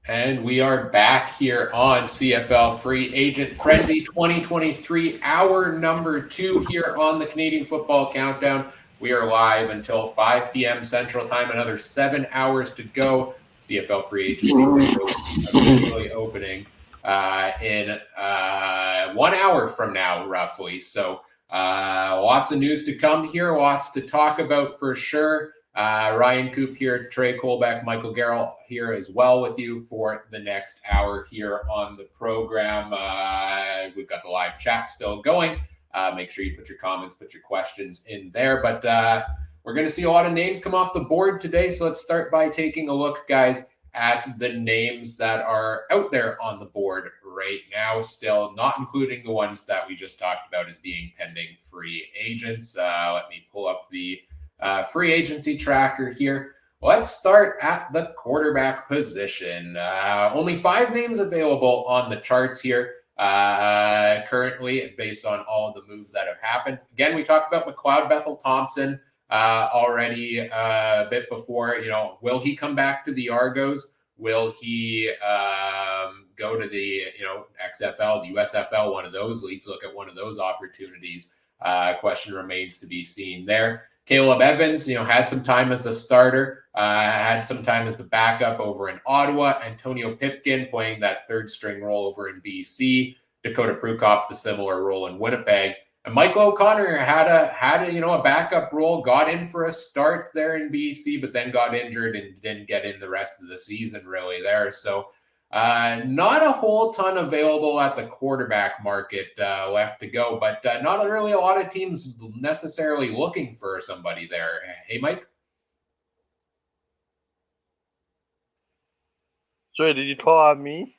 And we are back here on CFL Free Agent Frenzy 2023, hour number 2 here on the Canadian Football Countdown. We are live until 5 p.m. Central Time, another 7 hours to go. CFL Free Agency officially opening in 1 hour from now, roughly. So lots of news to come here, lots to talk about for sure. Ryan Coop here, Trey Colbeck, Michael Garrell here as well with you for the next hour here on the program. We've got the live chat still going. Make sure you put your comments, put your questions in there. But we're going to see a lot of names come off the board today. So let's start by taking a look, guys, at the names that are out there on the board right now, still not including the ones that we just talked about as being pending free agents. Let me pull up the free agency tracker here. Let's start at the quarterback position. Only 5 names available on the charts here currently based on all the moves that have happened. Again, we talked about McLeod Bethel-Thompson already a bit before. Will he come back to the Argos? Will he go to the XFL, the USFL, one of those leagues, look at one of those opportunities? Question remains to be seen there. Caleb Evans, had some time as the starter, had some time as the backup over in Ottawa. Antonio Pipkin playing that third string role over in BC. Dakota Prukop, the similar role in Winnipeg. And Michael O'Connor had a backup role, got in for a start there in BC, but then got injured and didn't get in the rest of the season really there. So not a whole ton available at the quarterback market left to go, but not really a lot of teams necessarily looking for somebody there. Hey, Mike? Sorry, did you call on me?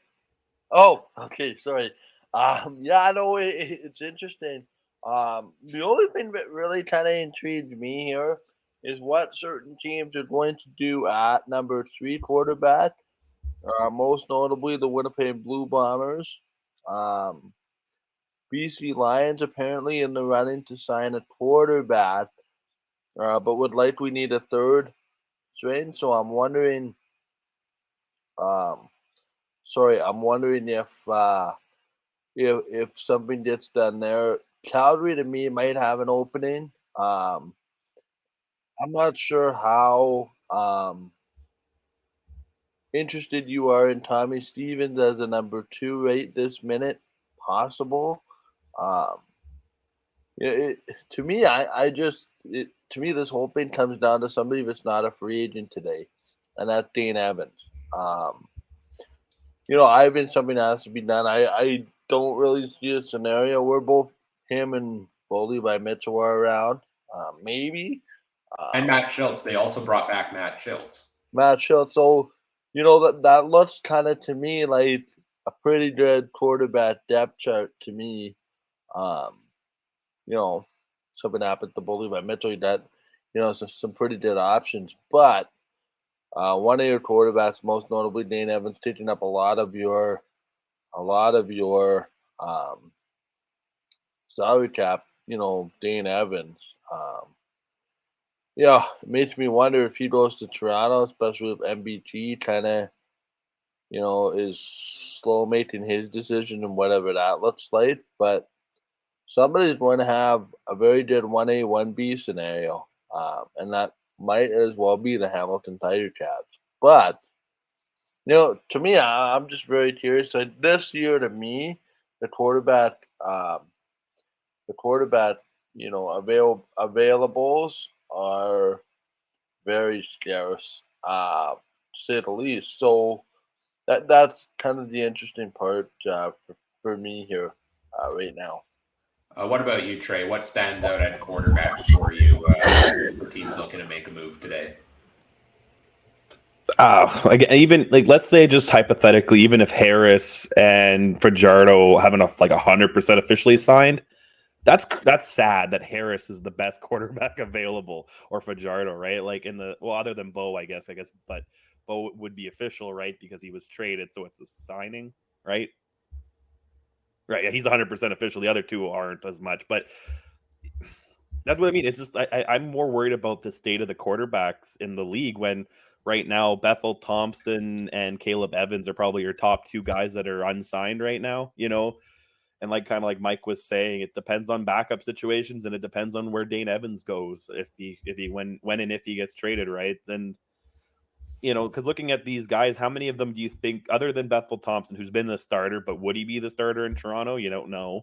Oh, okay, sorry. Yeah, no, it's interesting. The only thing that really kind of intrigued me here is what certain teams are going to do at number 3 quarterback. Most notably, the Winnipeg Blue Bombers. BC Lions apparently in the running to sign a quarterback, but would likely need a third string. So I'm wondering. I'm wondering if something gets done there. Calgary to me might have an opening. I'm not sure how interested you are in Tommy Stevens as a number 2 right this minute possible. To me, to me, this whole thing comes down to somebody that's not a free agent today, and that's Dane Evans. I've been something that has to be done. I don't really see a scenario where both him and Boldy by Mitchell are around. Maybe. And Matt Schultz. They also brought back Matt Schultz. So, that looks kind of to me like a pretty good quarterback depth chart to me. Something happened to Boldy by Mitchell that, some pretty good options. But one of your quarterbacks, most notably Dane Evans, taking up a lot of your salary cap. Dane Evans. It makes me wonder if he goes to Toronto, especially with MBT kind of, is slow making his decision and whatever that looks like. But somebody's going to have a very good 1A, 1B scenario, and that might as well be the Hamilton Tiger Cats. But, to me, I'm just very curious. Like this year, to me, the quarterback, availables are very scarce, to say the least. So that's kind of the interesting part for me here right now. What about you, Trey? What stands out at quarterback for you for teams looking to make a move today? Let's say just hypothetically, even if Harris and Fajardo have enough 100% officially signed, that's sad that Harris is the best quarterback available, or Fajardo, right? Other than Bo, I guess, but Bo would be official, right? Because he was traded, so it's a signing, right? Right, yeah, he's 100% official. The other two aren't as much, but that's what I mean. It's just I'm more worried about the state of the quarterbacks in the league when right now, Bethel Thompson and Caleb Evans are probably your top two guys that are unsigned right now, and kind of like Mike was saying, it depends on backup situations and it depends on where Dane Evans goes when and if he gets traded, right? And because looking at these guys, how many of them do you think, other than Bethel Thompson, who's been the starter, but would he be the starter in Toronto? You don't know.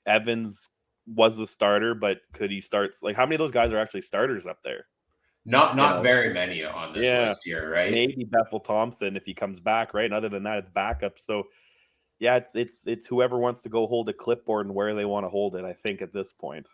Evans was the starter, but could he start? Like, how many of those guys are actually starters up there? Not very many on this Yeah, list here, right? maybe Bethel Thompson if he comes back, right? And other than that, it's backup. So yeah, it's whoever wants to go hold a clipboard and where they want to hold it, I think, at this point.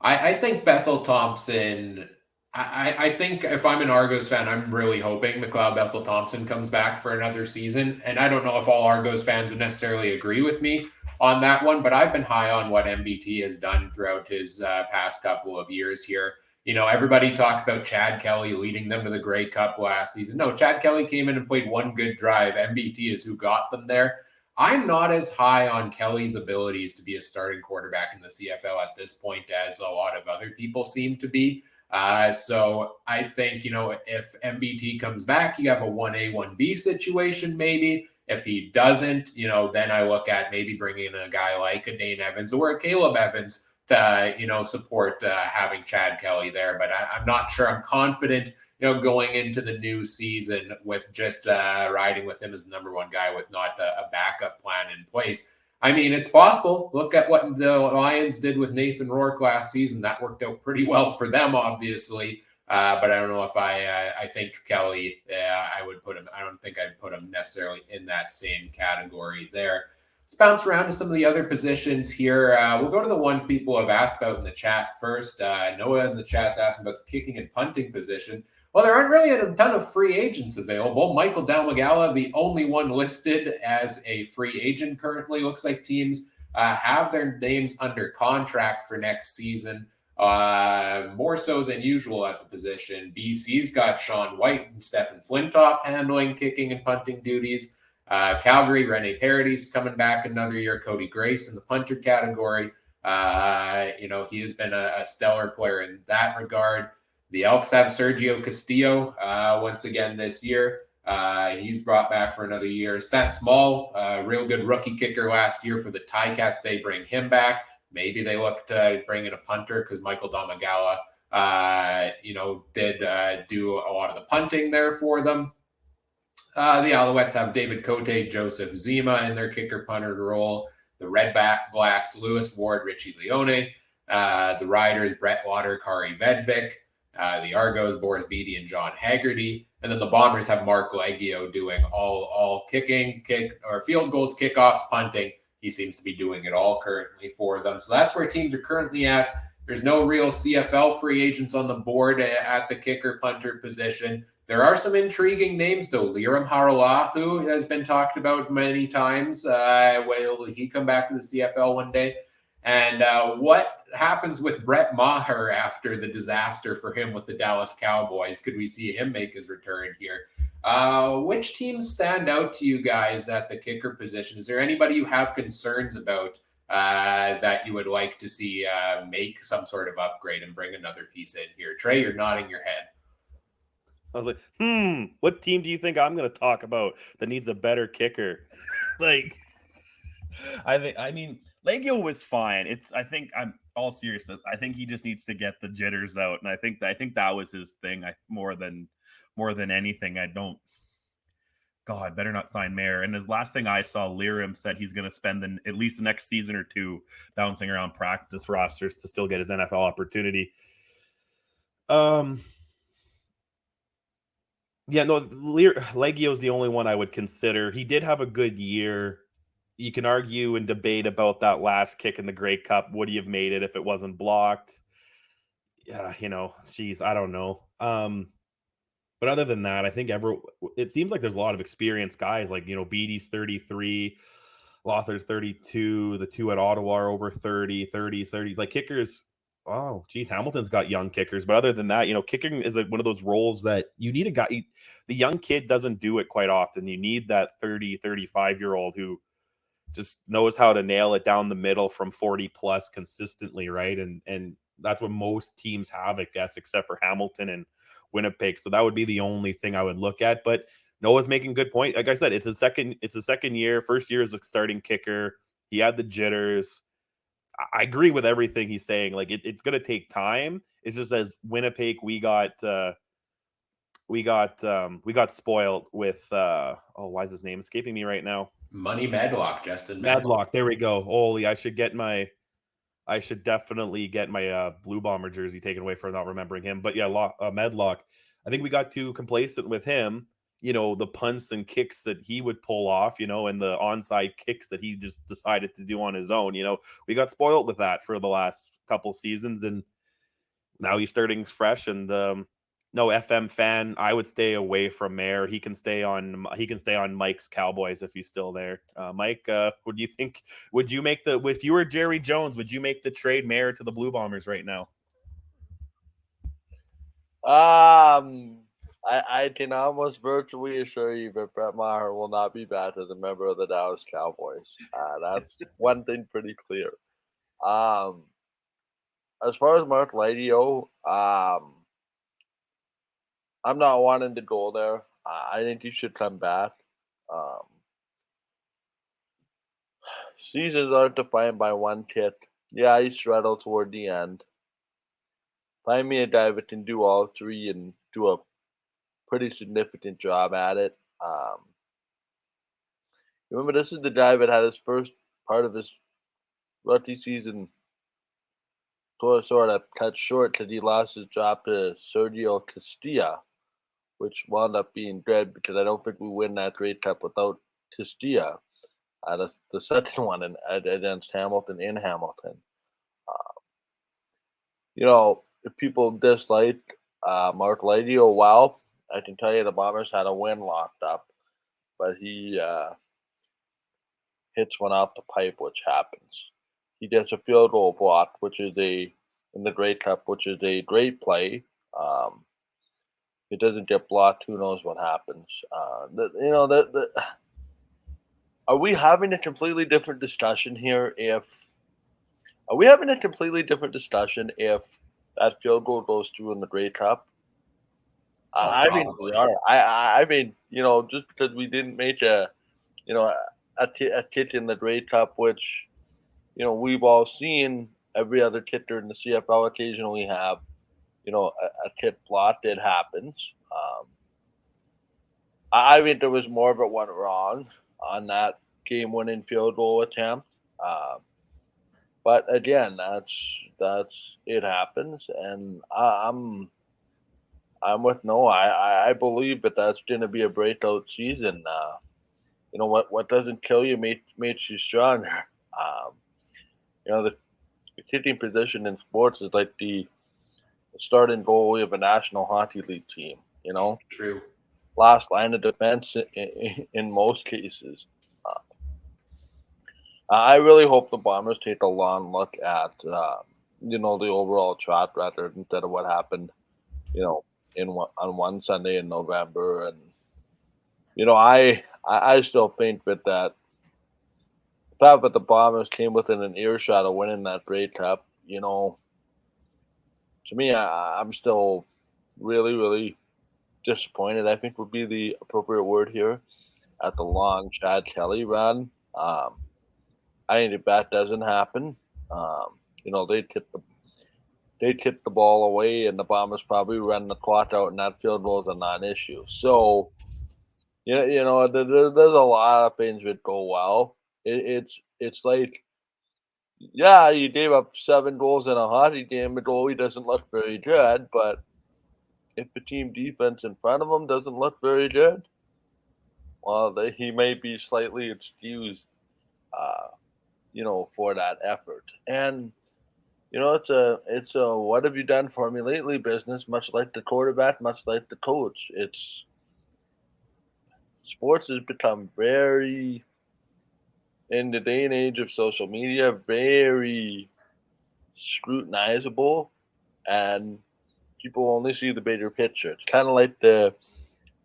I think Bethel Thompson. I think if I'm an Argos fan, I'm really hoping McLeod Bethel Thompson comes back for another season. And I don't know if all Argos fans would necessarily agree with me on that one, but I've been high on what MBT has done throughout his past couple of years here. Everybody talks about Chad Kelly leading them to the Grey Cup last season. No, Chad Kelly came in and played one good drive. MBT is who got them there. I'm not as high on Kelly's abilities to be a starting quarterback in the CFL at this point as a lot of other people seem to be. So I think, if MBT comes back, you have a 1A, 1B situation maybe. If he doesn't, then I look at maybe bringing in a guy like a Dane Evans or a Caleb Evans to, support having Chad Kelly there. But I'm not sure I'm confident going into the new season with just riding with him as the number one guy with not a backup plan in place. I mean, it's possible. Look at what the Lions did with Nathan Rourke last season. That worked out pretty well for them, obviously. But I don't know if I think Kelly, I would put him, I don't think I'd put him necessarily in that same category there. Let's bounce around to some of the other positions here. We'll go to the one people have asked about in the chat first. Noah in the chat's asking about the kicking and punting position. Well, there aren't really a ton of free agents available. Michael Dalmagala, the only one listed as a free agent currently. Looks like teams have their names under contract for next season, more so than usual at the position. BC's got Sean White and Stephen Flintoff handling kicking and punting duties. Calgary, Rene Paredes coming back another year. Cody Grace in the punter category. He has been a stellar player in that regard. The Elks have Sergio Castillo once again this year. He's brought back for another year. Seth Small, real good rookie kicker last year for the Ticats. They bring him back. Maybe they look to bring in a punter because Michael Damagala, did do a lot of the punting there for them. The Alouettes have David Cote, Joseph Zima in their kicker punter role. The Red Blacks, Lewis Ward, Richie Leone. The Riders, Brett Water, Kari Vedvik. The Argos, Boris Beatty and John Haggerty. And then the Bombers have Mark Leggio doing all kicking, field goals, kickoffs, punting. He seems to be doing it all currently for them. So that's where teams are currently at. There's no real CFL free agents on the board at the kicker punter position. There are some intriguing names, though. Liram Haralahu has been talked about many times. Will he come back to the CFL one day? And what happens with Brett Maher after the disaster for him with the Dallas Cowboys? Could we see him make his return here? Which teams stand out to you guys at the kicker position? Is there anybody you have concerns about that you would like to see make some sort of upgrade and bring another piece in here? Trey, you're nodding your head. I was like, what team do you think I'm going to talk about that needs a better kicker? I mean, Leggio was fine. I think I'm all serious. I think he just needs to get the jitters out, and I think that was his thing. More than anything, God, better not sign Mayer. And his last thing I saw, Liram said he's going to spend at least the next season or two bouncing around practice rosters to still get his NFL opportunity. Yeah, no, Leggio's the only one I would consider. He did have a good year. You can argue and debate about that last kick in the Grey Cup. Would he have made it if it wasn't blocked? Yeah, I don't know. But other than that, I think it seems like there's a lot of experienced guys. Like, Beatty's 33, Lothar's 32, the two at Ottawa are over 30s. Like, kickers, oh, geez, Hamilton's got young kickers. But other than that, kicking is one of those roles that you need a guy. The young kid doesn't do it quite often. You need that 30, 35-year-old who just knows how to nail it down the middle from 40 plus consistently, right? And that's what most teams have, I guess, except for Hamilton and Winnipeg. So that would be the only thing I would look at. But Noah's making good point. Like I said, it's a second year. First year as a starting kicker. He had the jitters. I agree with everything he's saying. Like it's going to take time. It's just as Winnipeg, we got spoiled with why is his name escaping me right now? Money Madlock, Justin Madlock. There we go. Holy, I should definitely get my Blue Bomber jersey taken away for not remembering him. But yeah, Medlock. I think we got too complacent with him. You know, the punts and kicks that he would pull off, you know, and the onside kicks that he just decided to do on his own. You know, we got spoiled with that for the last couple seasons, and now he's starting fresh. And no FM fan, I would stay away from Mayer. He can stay on Mike's Cowboys if he's still there. Mike, what do you think? Would you make if you were Jerry Jones, would you make the trade Mayer to the Blue Bombers right now? I can almost virtually assure you that Brett Maher will not be back as a member of the Dallas Cowboys. That's one thing pretty clear. As far as Mark Lidio, I'm not wanting to go there. I think he should come back. Seasons aren't defined by one kid. Yeah, he struggled toward the end. Find me a guy that can do all three and do a pretty significant job at it. Remember, this is the guy that had his first part of his rookie season sort of cut short because he lost his job to Sergio Castilla, which wound up being good because I don't think we win that Grey Cup without Castilla. The second one against Hamilton in Hamilton. You know, if people dislike Mark Lidio, well, I can tell you the Bombers had a win locked up, but he hits one off the pipe, which happens. He gets a field goal block, which is in the Grey Cup, which is a great play. It doesn't get blocked, who knows what happens. Are we having a completely different discussion here if that field goal goes through in the Grey Cup? I mean, we are. I mean, you know, just because we didn't make a kick in the Grey Cup, which, you know, we've all seen every other kicker in the CFL occasionally have, you know, a kick blocked. It happens. I think there was more of it went wrong on that game-winning field goal attempt. But again, that's it happens, and I'm with Noah. I believe that that's going to be a breakout season. You know, what doesn't kill you makes you stronger. You know, the kicking position in sports is like the starting goalie of a National Hockey League team. You know, True. Last line of defense in most cases. I really hope the Bombers take a long look at you know, the overall track record instead of what happened, you know, on one Sunday in November. And you know, I still think that the fact that the Bombers came within an earshot of winning that Grey Cup, you know, to me, I'm still really, really disappointed, I think would be the appropriate word here, at the long Chad Kelly run. I think if that doesn't happen, you know, they'd kick the ball away, and the Bombers probably run the clock out, and that field goal is a non-issue. So, you know, there's a lot of things that go well. It's like, yeah, you gave up 7 goals in a hockey game. The goalie doesn't look very good, but if the team defense in front of him doesn't look very good, well, he may be slightly excused, you know, for that effort. And you know, it's a what have you done for me lately business, much like the quarterback, much like the coach. Sports has become very, in the day and age of social media, very scrutinizable, and people only see the bigger picture. It's kind of like the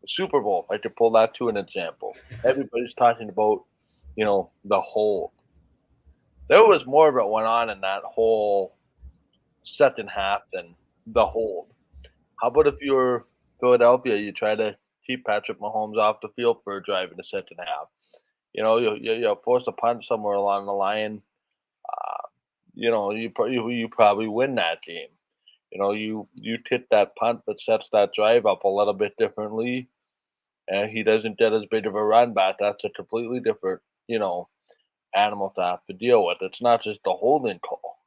Super Bowl. I could pull that to an example. Everybody's talking about, you know, the hold. There was more of it went on in that whole second half than the hold. How about if you're Philadelphia, you try to keep Patrick Mahomes off the field for a drive in the second half. You know, you're forced to punt somewhere along the line. You know, you probably win that game. You know, you tip that punt that sets that drive up a little bit differently, and he doesn't get as big of a run back. That's a completely different, animal to have to deal with. It's not just the holding call.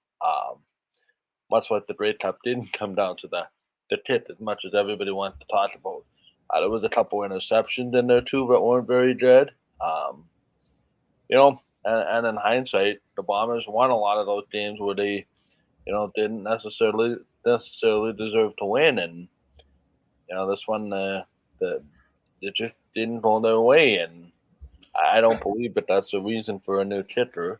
Much like the Grey Cup didn't come down to the tip as much as everybody wants to talk about. There was a couple interceptions in there too that weren't very good. And in hindsight, the Bombers won a lot of those games where they, didn't necessarily deserve to win, and this one, it just didn't go their way, and I don't believe that that's a reason for a new kicker.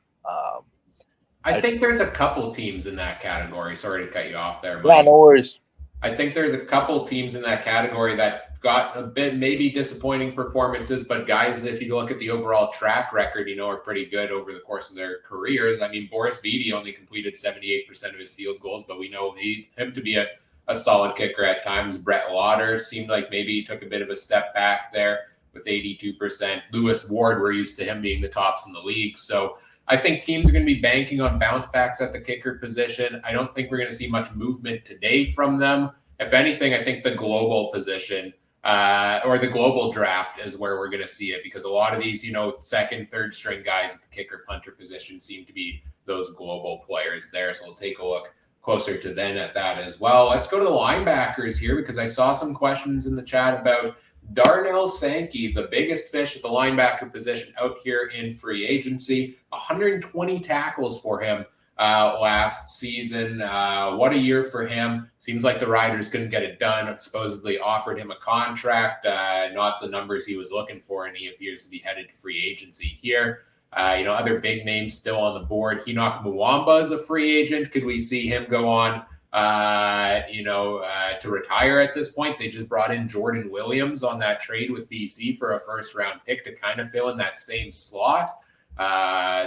I think there's a couple teams in that category. Sorry to cut you off there, Mike. Yeah, no worries. I think there's a couple teams in that category that got a bit maybe disappointing performances, but guys, if you look at the overall track record, are pretty good over the course of their careers. I mean, Boris Beatty only completed 78% of his field goals, but we know him to be a solid kicker at times. Brett Lauder seemed like maybe he took a bit of a step back there with 82%. Lewis Ward, we're used to him being the tops in the league. So I think teams are going to be banking on bounce backs at the kicker position. I don't think we're going to see much movement today from them. If anything, I think the global position or the global draft is where we're going to see it, because a lot of these, second, third string guys at the kicker punter position seem to be those global players there. So we'll take a look closer to then at that as well. Let's go to the linebackers here, because I saw some questions in the chat about Darnell Sankey, the biggest fish at the linebacker position out here in free agency. 120 tackles for him last season. What a year for him. Seems like the Riders couldn't get it done. Supposedly offered him a contract, not the numbers he was looking for, and he appears to be headed to free agency here. Other big names still on the board. Henoc Muamba is a free agent. Could we see him go on to retire at this point? They just brought in Jordan Williams on that trade with BC for a first-round pick to kind of fill in that same slot.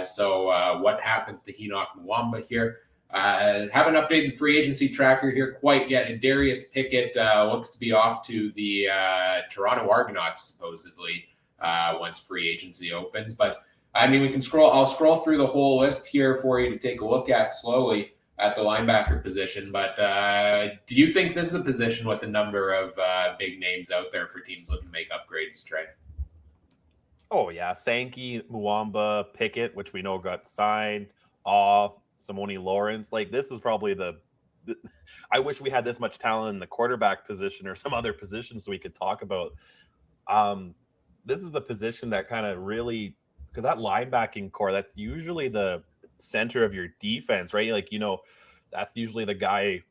So what happens to Henoc Muamba here? Haven't updated the free agency tracker here quite yet. And Darius Pickett looks to be off to the Toronto Argonauts, supposedly, once free agency opens. But, I mean, I'll scroll through the whole list here for you to take a look at slowly at the linebacker position. But do you think this is a position with a number of big names out there for teams looking to make upgrades, Trey? Oh, yeah. Sankey, Muamba, Pickett, which we know got signed, Simone Lawrence. Like, this is probably I wish we had this much talent in the quarterback position or some other positions so we could talk about. This is the position that kind of really, because that linebacking core, that's usually the center of your defense, right? Like, that's usually the guy,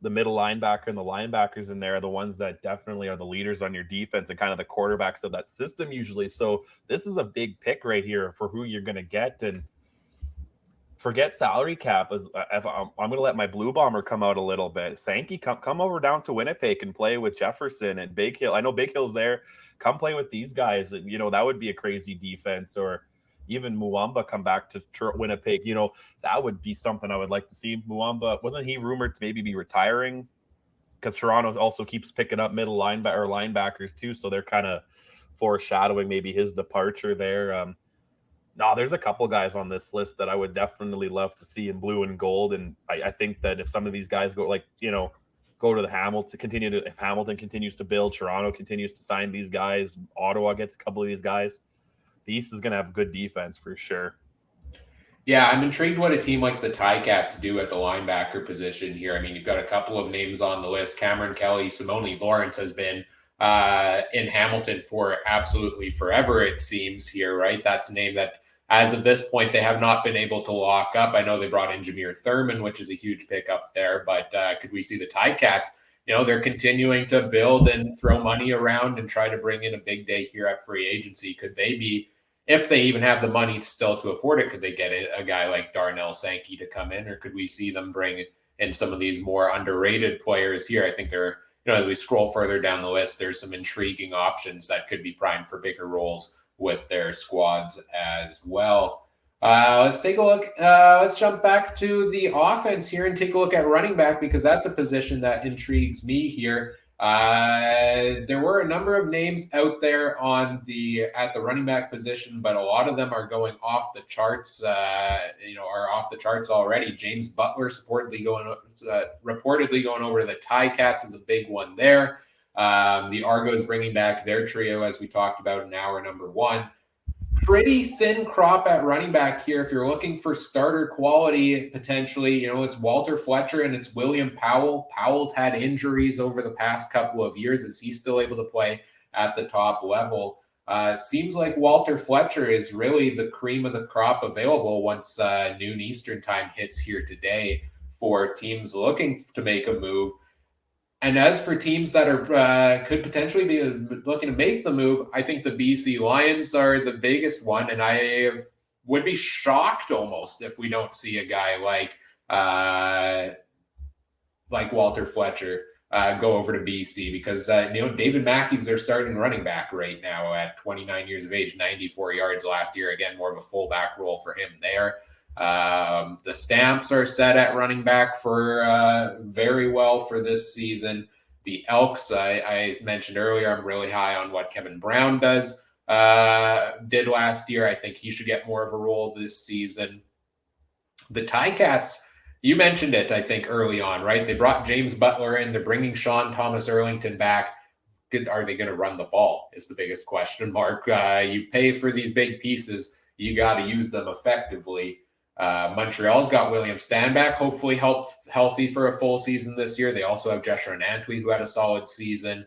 the middle linebacker and the linebackers in there are the ones that definitely are the leaders on your defense and kind of the quarterbacks of that system usually. So this is a big pick right here for who you're going to get. And forget salary cap. I'm going to let my Blue Bomber come out a little bit. Sankey, come over down to Winnipeg and play with Jefferson and Big Hill. I know Big Hill's there. Come play with these guys. That would be a crazy defense. Or even Muamba come back to Winnipeg. That would be something I would like to see. Muamba, wasn't he rumored to maybe be retiring? Because Toronto also keeps picking up middle linebackers too, so they're kind of foreshadowing maybe his departure there. There's a couple guys on this list that I would definitely love to see in blue and gold, and I think that if some of these guys go to the Hamilton, if Hamilton continues to build, Toronto continues to sign these guys, Ottawa gets a couple of these guys, the East is going to have good defense for sure. Yeah, I'm intrigued what a team like the Ticats do at the linebacker position here. I mean, you've got a couple of names on the list. Cameron Kelly, Simone Lawrence has been in Hamilton for absolutely forever, it seems here, right? That's a name that, as of this point, they have not been able to lock up. I know they brought in Jameer Thurman, which is a huge pickup there, but could we see the Ticats? They're continuing to build and throw money around and try to bring in a big day here at free agency. Could they be, if they even have the money still to afford it, could they get a guy like Darnell Sankey to come in, or could we see them bring in some of these more underrated players here? I think they're, as we scroll further down the list, there's some intriguing options that could be primed for bigger roles with their squads as well. Let's take a look. Let's jump back to the offense here and take a look at running back, because that's a position that intrigues me here. There were a number of names out there at the running back position, but a lot of them are going off the charts. Are off the charts already. James Butler reportedly going over to the Ticats is a big one there. The Argos bringing back their trio, as we talked about in hour number one. Pretty thin crop at running back here. If you're looking for starter quality, potentially, it's Walter Fletcher and it's William Powell. Powell's had injuries over the past couple of years. Is he still able to play at the top level? Seems like Walter Fletcher is really the cream of the crop available once noon Eastern time hits here today for teams looking to make a move. And as for teams that are could potentially be looking to make the move, I think the BC Lions are the biggest one, and I would be shocked almost if we don't see a guy like Walter Fletcher go over to BC, because David Mackey's their starting running back right now at 29 years of age, 94 yards last year. Again, more of a fullback role for him there. The Stamps are set at running back for very well for this season. The Elks, I mentioned earlier, I'm really high on what Kevin Brown did last year. I think he should get more of a role this season. The Ticats, you mentioned it, I think, early on, right? They brought James Butler in. They're bringing Sean Thomas Erlington back. Are they going to run the ball is the biggest question mark. You pay for these big pieces. You got to use them effectively. Montreal's got William Stanback, hopefully healthy for a full season this year. They also have Jeshurun Antwi, who had a solid season.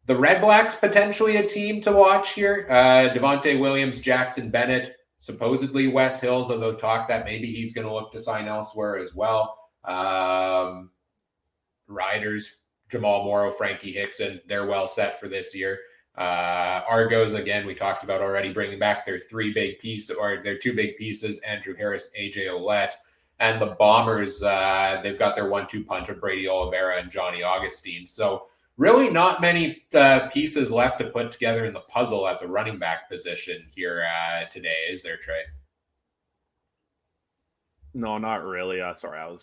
The Red Blacks, potentially a team to watch here. Devontae Williams, Jackson Bennett, supposedly Wes Hills, although talk that maybe he's going to look to sign elsewhere as well. Riders, Jamal Morrow, Frankie Hickson, they're well set for this year. Argos, again, we talked about already bringing back their two big pieces, Andrew Harris, AJ Ouellette. And the Bombers, they've got their 1-2 punch of Brady Oliveira and Johnny Augustine. So really not many pieces left to put together in the puzzle at the running back position here today, is there, Trey? No, not really. Sorry,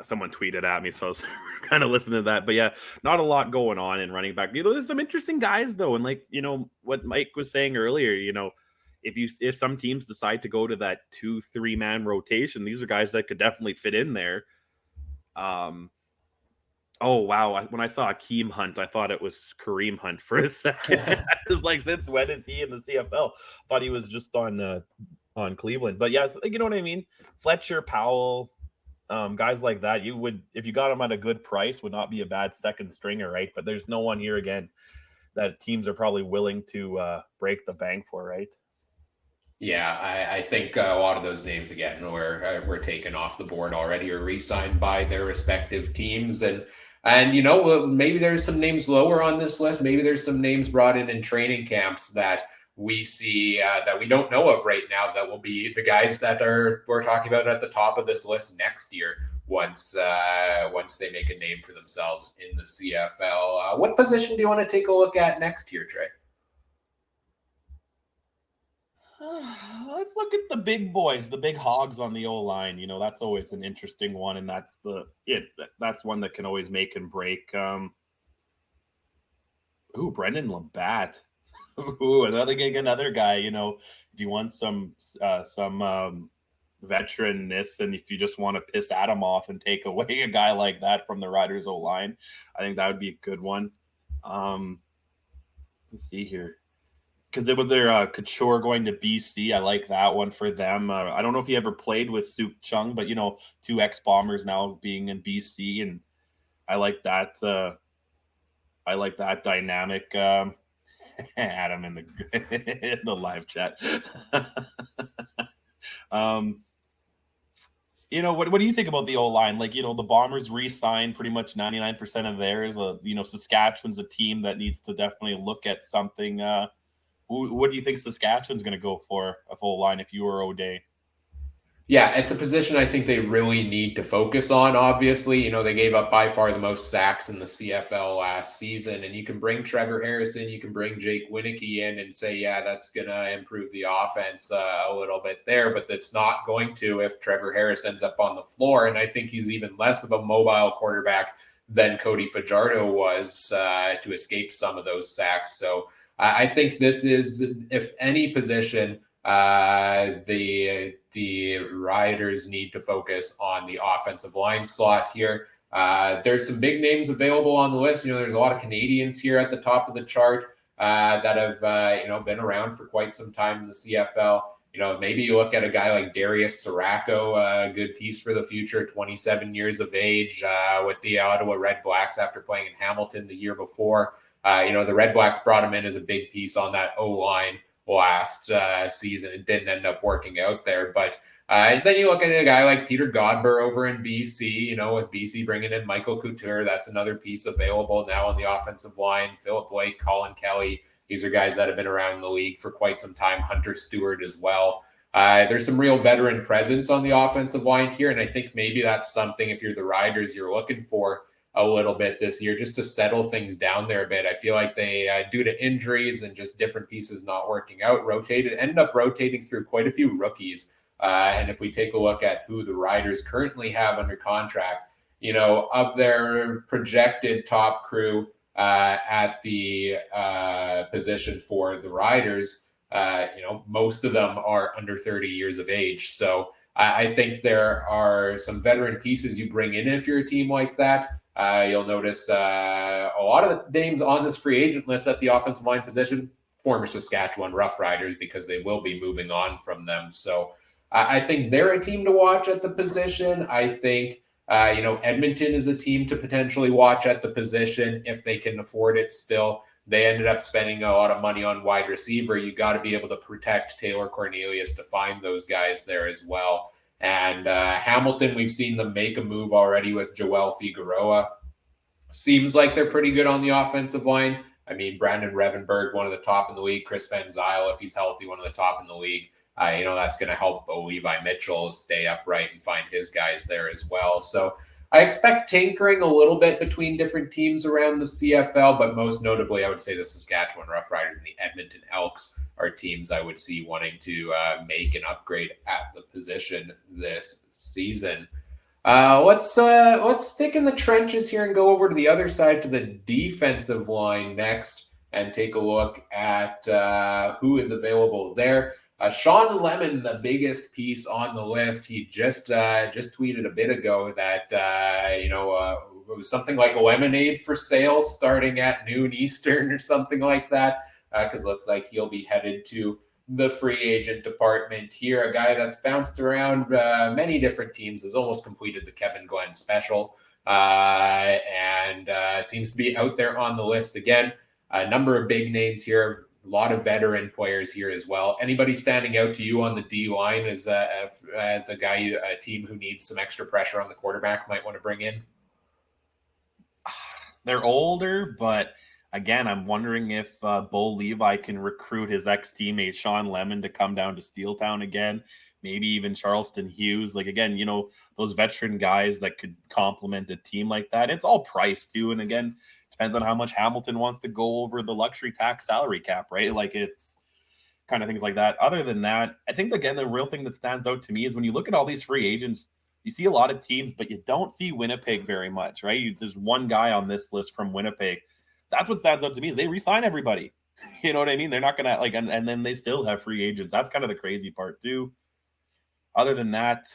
someone tweeted at me, so I was kind of listening to that. But yeah, not a lot going on in running back. There's some interesting guys though, and what Mike was saying earlier, if some teams decide to go to that 2-3 man rotation, these are guys that could definitely fit in there. Oh wow! When I saw Akeem Hunt, I thought it was Kareem Hunt for a second. I was like, since when is he in the CFL? Thought he was just on Cleveland, but yeah, you know what I mean. Fletcher, Powell. Guys like that, you would, if you got them at a good price, would not be a bad second stringer, right? But there's no one here again that teams are probably willing to break the bank for, right? Yeah, I think a lot of those names again were taken off the board already or re-signed by their respective teams, and maybe there's some names lower on this list. Maybe there's some names brought in training camps that we see that we don't know of right now that will be the guys that we're talking about at the top of this list next year once they make a name for themselves in the CFL. What position do you want to take a look at next year, Trey? Let's look at the big boys, the big hogs on the O-line. That's always an interesting one, and that's one that can always make and break. Brendan Labatt. Another guy, if you want some veteranness, and if you just want to piss Adam off and take away a guy like that from the Riders O-line, I think that would be a good one. Let's see here. Because it was their Couture going to BC. I like that one for them. I don't know if he ever played with Suk Chung, but, 2 ex-Bombers now being in BC, and I like that. I like that dynamic. Adam in the live chat. What do you think about the O-line? The Bombers re-signed pretty much 99% of theirs. Saskatchewan's a team that needs to definitely look at something. What do you think Saskatchewan's going to go for a full line if you were O'Day? Yeah, it's a position I think they really need to focus on, obviously. They gave up by far the most sacks in the CFL last season, and you can bring Trevor Harrison, you can bring Jake Winicky in and say, yeah, that's going to improve the offense a little bit there, but that's not going to if Trevor Harris ends up on the floor, and I think he's even less of a mobile quarterback than Cody Fajardo was to escape some of those sacks. So I think this is, if any position, the Riders need to focus on the offensive line slot here. There's some big names available on the list. There's a lot of Canadians here at the top of the chart that have been around for quite some time in the CFL. Maybe you look at a guy like Darius Siracco, a good piece for the future, 27 years of age, with the Ottawa Red Blacks after playing in Hamilton the year before. The Red Blacks brought him in as a big piece on that O-line last season. It didn't end up working out there. But then you look at a guy like Peter Godber over in BC, with BC bringing in Michael Couture. That's another piece available now on the offensive line. Philip Blake, Colin Kelly. These are guys that have been around the league for quite some time. Hunter Stewart as well. There's some real veteran presence on the offensive line here. And I think maybe that's something, if you're the Riders, you're looking for a little bit this year, just to settle things down there a bit. I feel like they, due to injuries and just different pieces not working out, ended up rotating through quite a few rookies. And if we take a look at who the Riders currently have under contract, of their projected top crew at the position for the Riders, most of them are under 30 years of age. So I think there are some veteran pieces you bring in if you're a team like that. You'll notice a lot of the names on this free agent list at the offensive line position, former Saskatchewan Roughriders, because they will be moving on from them. So I think they're a team to watch at the position. I think, Edmonton is a team to potentially watch at the position if they can afford it still. They ended up spending a lot of money on wide receiver. You got to be able to protect Taylor Cornelius to find those guys there as well. And Hamilton, we've seen them make a move already with Joel Figueroa. Seems like they're pretty good on the offensive line. I mean, Brandon Revenberg, one of the top in the league. Chris Van Zyl, if he's healthy, one of the top in the league. That's going to help Levi Mitchell stay upright and find his guys there as well. So I expect tinkering a little bit between different teams around the CFL, but most notably, I would say the Saskatchewan Roughriders and the Edmonton Elks are teams I would see wanting to make an upgrade at the position this season. Let's stick in the trenches here and go over to the other side to the defensive line next and take a look at who is available there. Sean Lemon, the biggest piece on the list, he just tweeted a bit ago that it was something like lemonade for sale starting at noon Eastern or something like that, because looks like he'll be headed to the free agent department here. A guy that's bounced around many different teams, has almost completed the Kevin Glenn special, and seems to be out there on the list again. A number of big names here. A lot of veteran players here as well. Anybody standing out to you on the D line as a guy, a team who needs some extra pressure on the quarterback might want to bring in? They're older, but again, I'm wondering if Bo Levi can recruit his ex-teammate Sean Lemon to come down to Steeltown again. Maybe even Charleston Hughes. Like, again, those veteran guys that could complement a team like that. It's all price too. And again, depends on how much Hamilton wants to go over the luxury tax salary cap, right? Like, it's kind of things like that. Other than that, I think, again, the real thing that stands out to me is when you look at all these free agents, you see a lot of teams, but you don't see Winnipeg very much, right? There's one guy on this list from Winnipeg. That's what stands out to me is they re-sign everybody. You know what I mean? They're not going to and then they still have free agents. That's kind of the crazy part too. Other than that,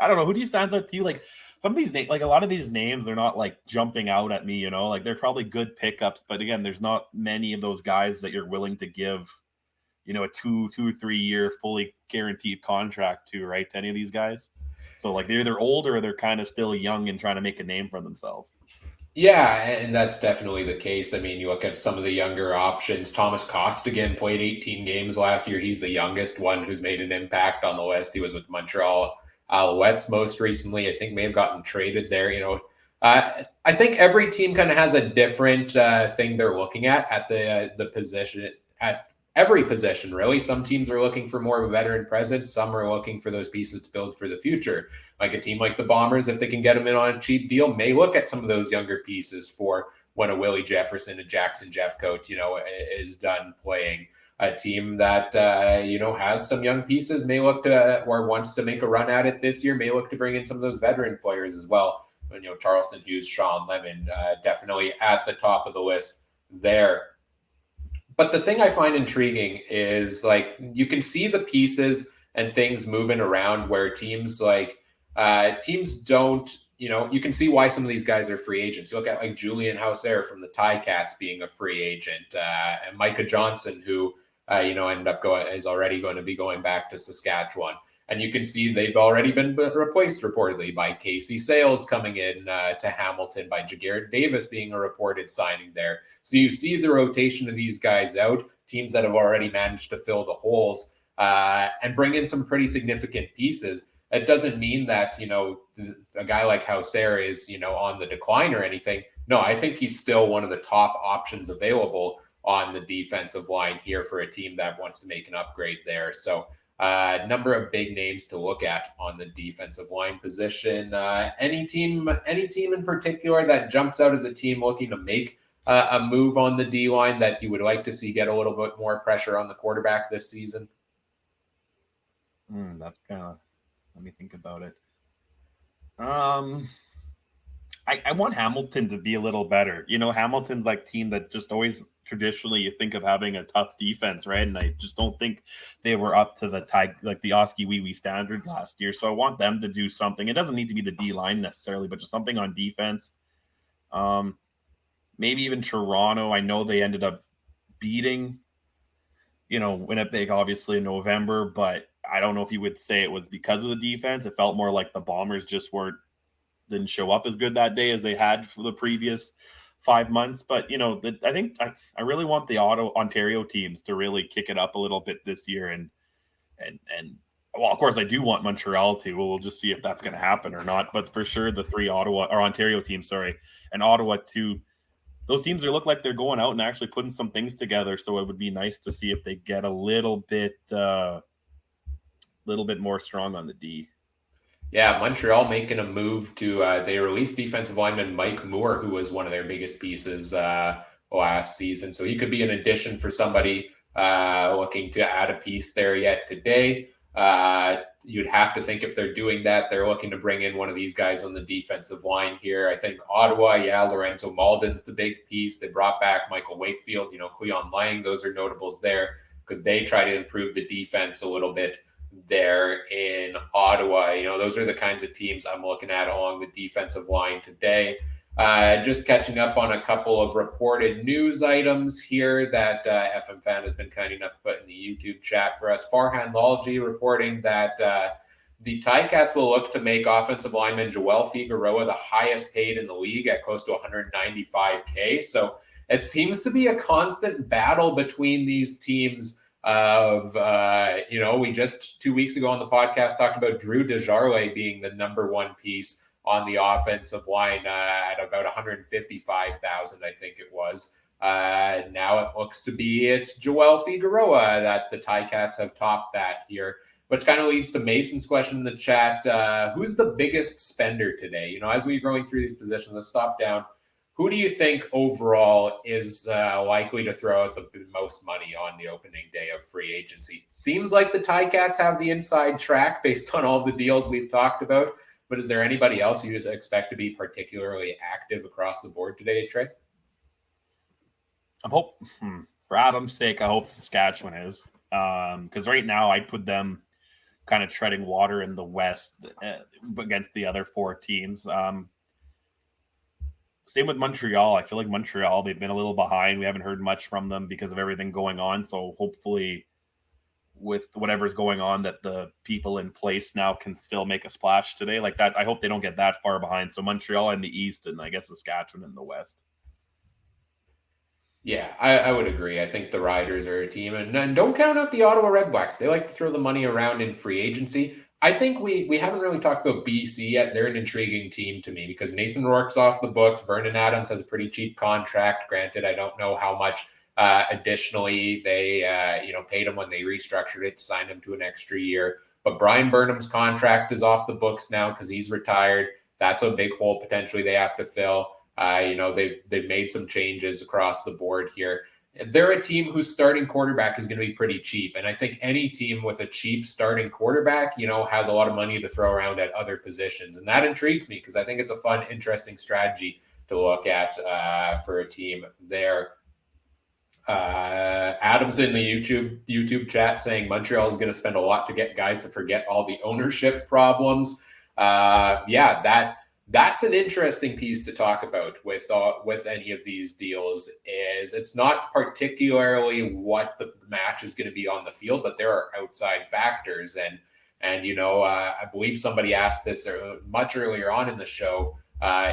I don't know. Who do you stands out to you? Like, some of these names, like a lot of these names, they're not like jumping out at me, like they're probably good pickups, but again, there's not many of those guys that you're willing to give, a 2 or 3 year fully guaranteed contract to, right? To any of these guys. So like they're either older or they're kind of still young and trying to make a name for themselves. Yeah, and that's definitely the case. I mean, you look at some of the younger options. Thomas Costigan played 18 games last year. He's the youngest one who's made an impact on the list. He was with Montreal Alouettes most recently. I think may have gotten traded there. I think every team kind of has a different thing they're looking at the position, at every position, really. Some teams are looking for more of a veteran presence. Some are looking for those pieces to build for the future. Like a team like the Bombers, if they can get them in on a cheap deal, may look at some of those younger pieces for when a Willie Jefferson, a Jackson Jeffcoat, is done playing. A team that, has some young pieces may look to, or wants to make a run at it this year, may look to bring in some of those veteran players as well. Charleston Hughes, Sean Lemon, definitely at the top of the list there. But the thing I find intriguing is like you can see the pieces and things moving around where teams don't, you can see why some of these guys are free agents. You look at like Julian Hauser from the Ticats being a free agent, and Micah Johnson, who ended up is already going to be going back to Saskatchewan. And you can see they've already been replaced reportedly by Casey Sales coming in to Hamilton, by Jagarrett Davis being a reported signing there. So you see the rotation of these guys out, teams that have already managed to fill the holes and bring in some pretty significant pieces. It doesn't mean that, a guy like Hauser is, on the decline or anything. No, I think he's still one of the top options available on the defensive line here for a team that wants to make an upgrade there. So number of big names to look at on the defensive line position. Any team in particular that jumps out as a team looking to make a move on the D line that you would like to see get a little bit more pressure on the quarterback this season? That's kind of, let me think about it. I want Hamilton to be a little better. Hamilton's like team that just always traditionally you think of having a tough defense, right? And I just don't think they were up to the Oskee Wee Wee standard last year. So I want them to do something. It doesn't need to be the D line necessarily, but just something on defense. Maybe even Toronto. I know they ended up beating, Winnipeg obviously in November, but I don't know if you would say it was because of the defense. It felt more like the Bombers just didn't show up as good that day as they had for the previous 5 months. But, I think I really want the Ontario teams to really kick it up a little bit this year. And well, of course, I do want Montreal to. We'll just see if that's going to happen or not. But for sure, the three Ontario teams, and Ottawa too, those teams look like they're going out and actually putting some things together. So it would be nice to see if they get a little bit more strong on the D. Yeah, Montreal making a move to they released defensive lineman Mike Moore, who was one of their biggest pieces last season. So he could be an addition for somebody looking to add a piece there yet today. You'd have to think if they're doing that, they're looking to bring in one of these guys on the defensive line here. I think Ottawa, Lorenzo Malden's the big piece. They brought back Michael Wakefield, Cleon Lang. Those are notables there. Could they try to improve the defense a little bit there in Ottawa? Those are the kinds of teams I'm looking at along the defensive line today. Just catching up on a couple of reported news items here that FM Fan has been kind enough to put in the YouTube chat for us. Farhan Lalji reporting that the Ticats will look to make offensive lineman Joel Figueroa the highest paid in the league at close to $195K. So it seems to be a constant battle between these teams we just 2 weeks ago on the podcast talked about Drew Desjardins being the number one piece on the offensive line at about 155,000, I think it was. Now it looks to be it's Joel Figueroa that the Ticats have topped that here, which kind of leads to Mason's question in the chat. Who's the biggest spender today? As we're going through these positions, let's stop down. Who do you think overall is likely to throw out the most money on the opening day of free agency? Seems like the Ticats have the inside track based on all the deals we've talked about. But is there anybody else you expect to be particularly active across the board today, Trey? For Adam's sake, I hope Saskatchewan is. Because right now I'd put them kind of treading water in the West against the other four teams. Same with Montreal. I feel like Montreal, they've been a little behind. We haven't heard much from them because of everything going on. So hopefully with whatever's going on that the people in place now can still make a splash today like that. I hope they don't get that far behind. So Montreal in the East and I guess Saskatchewan in the West. Yeah, I would agree. I think the Riders are a team. And don't count out the Ottawa Redblacks. They like to throw the money around in free agency. I think we haven't really talked about BC yet. They're an intriguing team to me because Nathan Rourke's off the books. Vernon Adams has a pretty cheap contract. Granted, I don't know how much additionally they paid him when they restructured it to sign him to an extra year. But Brian Burnham's contract is off the books now because he's retired. That's a big hole potentially they have to fill. They've made some changes across the board here they're a team whose starting quarterback is going to be pretty cheap. And I think any team with a cheap starting quarterback, has a lot of money to throw around at other positions. And that intrigues me because I think it's a fun, interesting strategy to look at for a team there. Adam's in the YouTube chat saying Montreal is going to spend a lot to get guys to forget all the ownership problems. That's an interesting piece to talk about with any of these deals. Is it's not particularly what the match is going to be on the field, but there are outside factors, and I believe somebody asked this much earlier on in the show.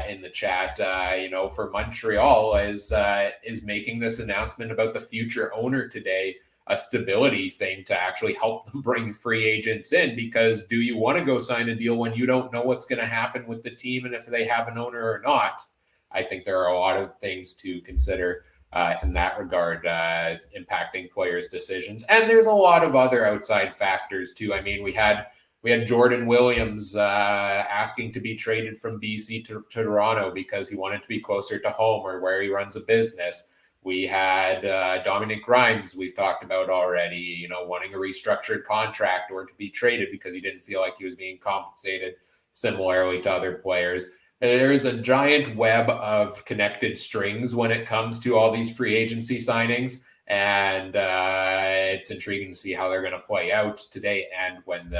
In the chat, for Montreal is making this announcement about the future owner today a stability thing to actually help them bring free agents in, because do you want to go sign a deal when you don't know what's going to happen with the team and if they have an owner or not? I think there are a lot of things to consider in that regard, impacting players' decisions. And there's a lot of other outside factors too. I mean, we had Jordan Williams asking to be traded from BC to Toronto because he wanted to be closer to home or where he runs a business. We had Dominic Grimes, we've talked about already, wanting a restructured contract or to be traded because he didn't feel like he was being compensated similarly to other players. There is a giant web of connected strings when it comes to all these free agency signings. And it's intriguing to see how they're going to play out today and when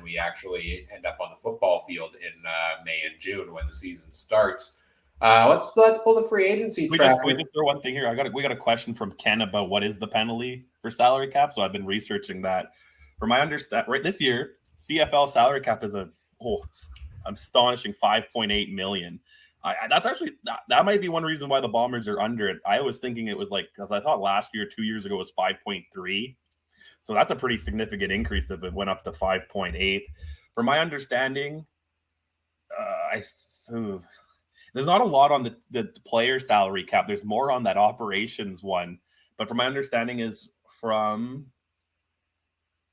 we actually end up on the football field in May and June when the season starts. Let's pull the free agency track. We just throw one thing here. We got a question from Ken about what is the penalty for salary cap. So I've been researching that. From my understanding, right this year, CFL salary cap is astonishing $5.8 million. That's actually that might be one reason why the Bombers are under it. I was thinking it was because I thought last year, 2 years ago, was 5.3. So that's a pretty significant increase if it went up to 5.8. From my understanding, there's not a lot on the player salary cap. There's more on that operations one. But from my understanding is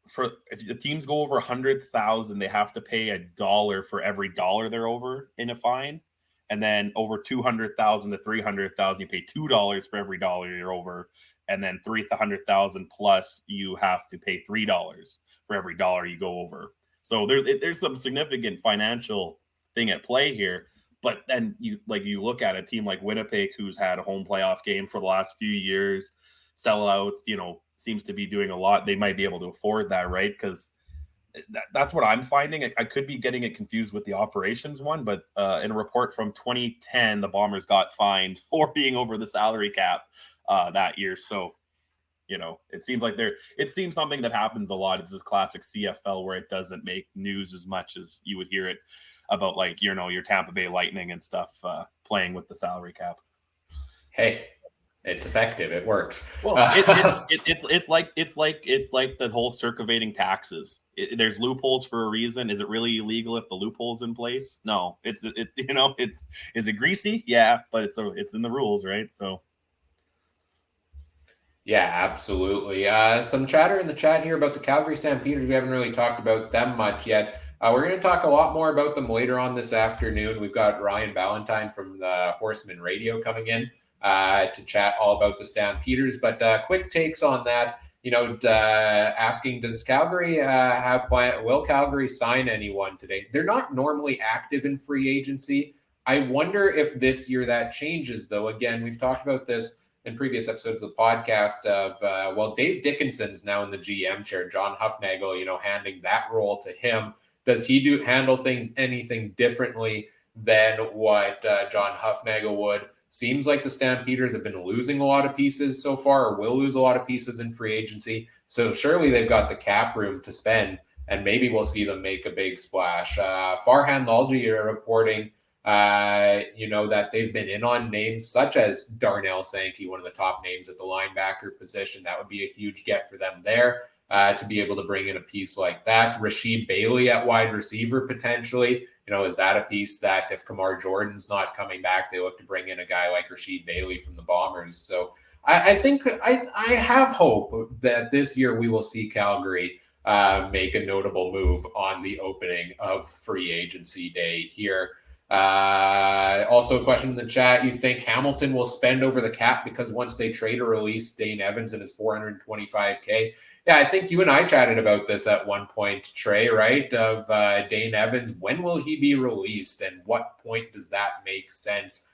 if the teams go over 100,000, they have to pay $1 for every dollar they're over in a fine. And then over 200,000 to 300,000, you pay $2 for every dollar you're over. And then 300,000 plus, you have to pay $3 for every dollar you go over. So there's some significant financial thing at play here. But then you look at a team like Winnipeg, who's had a home playoff game for the last few years, sellouts, seems to be doing a lot. They might be able to afford that, right? Because that's what I'm finding. I could be getting it confused with the operations one, but in a report from 2010, the Bombers got fined for being over the salary cap that year. So, it seems something that happens a lot. It's this classic CFL where it doesn't make news as much as you would hear it about your Tampa Bay Lightning and stuff playing with the salary cap. Hey, it's effective. It works. Well, it's like the whole circumventing taxes. There's loopholes for a reason. Is it really illegal if the loophole's in place? No. Is it greasy? Yeah, but it's in the rules, right? So. Yeah, absolutely. Some chatter in the chat here about the Calgary Stampeders. We haven't really talked about them much yet. We're going to talk a lot more about them later on this afternoon. We've got Ryan Ballantyne from the Horseman Radio coming in to chat all about the Stampeders. But quick takes on that. Asking, does Calgary will Calgary sign anyone today? They're not normally active in free agency. I wonder if this year that changes, though. Again, we've talked about this in previous episodes of the podcast of, Dave Dickinson's now in the GM chair, John Hufnagel, handing that role to him. Does he handle things anything differently than what John Hufnagel would? Seems like the Stampeders have been losing a lot of pieces so far, or will lose a lot of pieces in free agency. So surely they've got the cap room to spend, and maybe we'll see them make a big splash. Farhan Lalji are reporting, that they've been in on names such as Darnell Sankey, one of the top names at the linebacker position. That would be a huge get for them there. To be able to bring in a piece like that. Rasheed Bailey at wide receiver potentially. Is that a piece that if Kamar Jordan's not coming back, they look to bring in a guy like Rasheed Bailey from the Bombers? So I think I have hope that this year we will see Calgary make a notable move on the opening of free agency day here. Also a question in the chat. You think Hamilton will spend over the cap because once they trade or release Dane Evans and his $425K? Yeah, I think you and I chatted about this at one point, Trey, right? Of Dane Evans, when will he be released and what point does that make sense?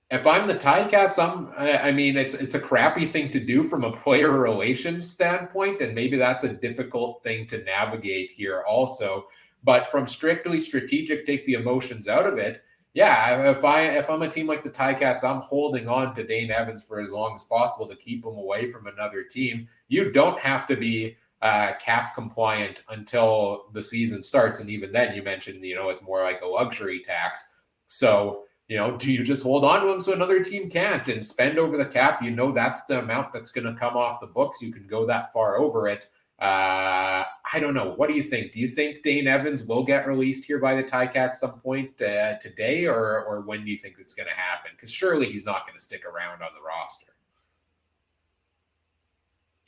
If I'm the Ticats, I mean, it's a crappy thing to do from a player relations standpoint, and maybe that's a difficult thing to navigate here also. But from strictly strategic, take the emotions out of it. Yeah, if I'm a team like the Ticats, I'm holding on to Dane Evans for as long as possible to keep him away from another team. You don't have to be cap compliant until the season starts, and even then, you mentioned it's more like a luxury tax. So do you just hold on to him so another team can't and spend over the cap? That's the amount that's going to come off the books. You can go that far over it. I don't know. What do you think? Do you think Dane Evans will get released here by the Ticats some point today, or when do you think it's going to happen? Because surely he's not going to stick around on the roster.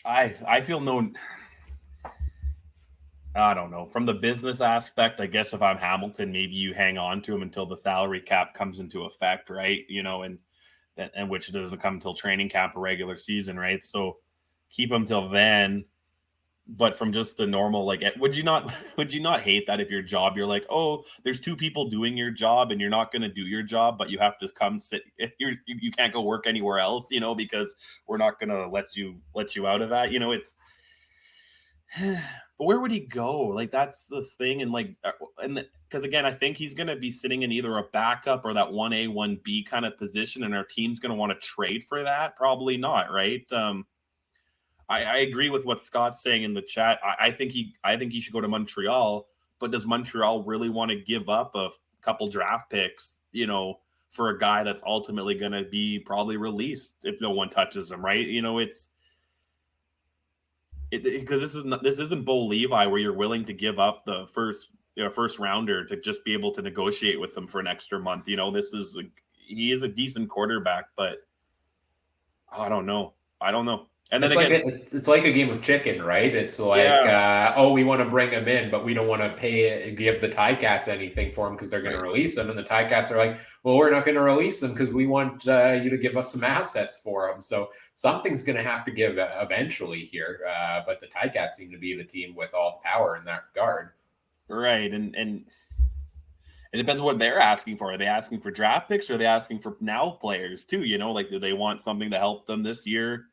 I feel I don't know. From the business aspect, I guess if I'm Hamilton, maybe you hang on to him until the salary cap comes into effect, right? And which doesn't come until training camp or regular season, right? So keep him till then. But from just the normal, would you not hate that if your job, you're like, oh, there's two people doing your job and you're not going to do your job, but you have to come sit. You can't go work anywhere else, because we're not going to let you out of that. It's. But where would he go? That's the thing. Because again, I think he's going to be sitting in either a backup or that 1A, 1B kind of position. And our team's going to want to trade for that. Probably not. Right. I agree with what Scott's saying in the chat. I think he should go to Montreal, but does Montreal really want to give up a couple draft picks, for a guy that's ultimately going to be probably released if no one touches him, right? Because this isn't Bo Levi where you're willing to give up the first rounder to just be able to negotiate with him for an extra month. He is a decent quarterback, but I don't know. And then it's like a game of chicken, right? It's like, we want to bring him in, but we don't want to give the Ticats anything for him because they're going to release him. And the Ticats are like, well, we're not going to release him because we want you to give us some assets for him. So something's going to have to give eventually here. But the Ticats seem to be the team with all the power in that regard. Right. And it depends what they're asking for. Are they asking for draft picks or are they asking for now players too? Do they want something to help them this year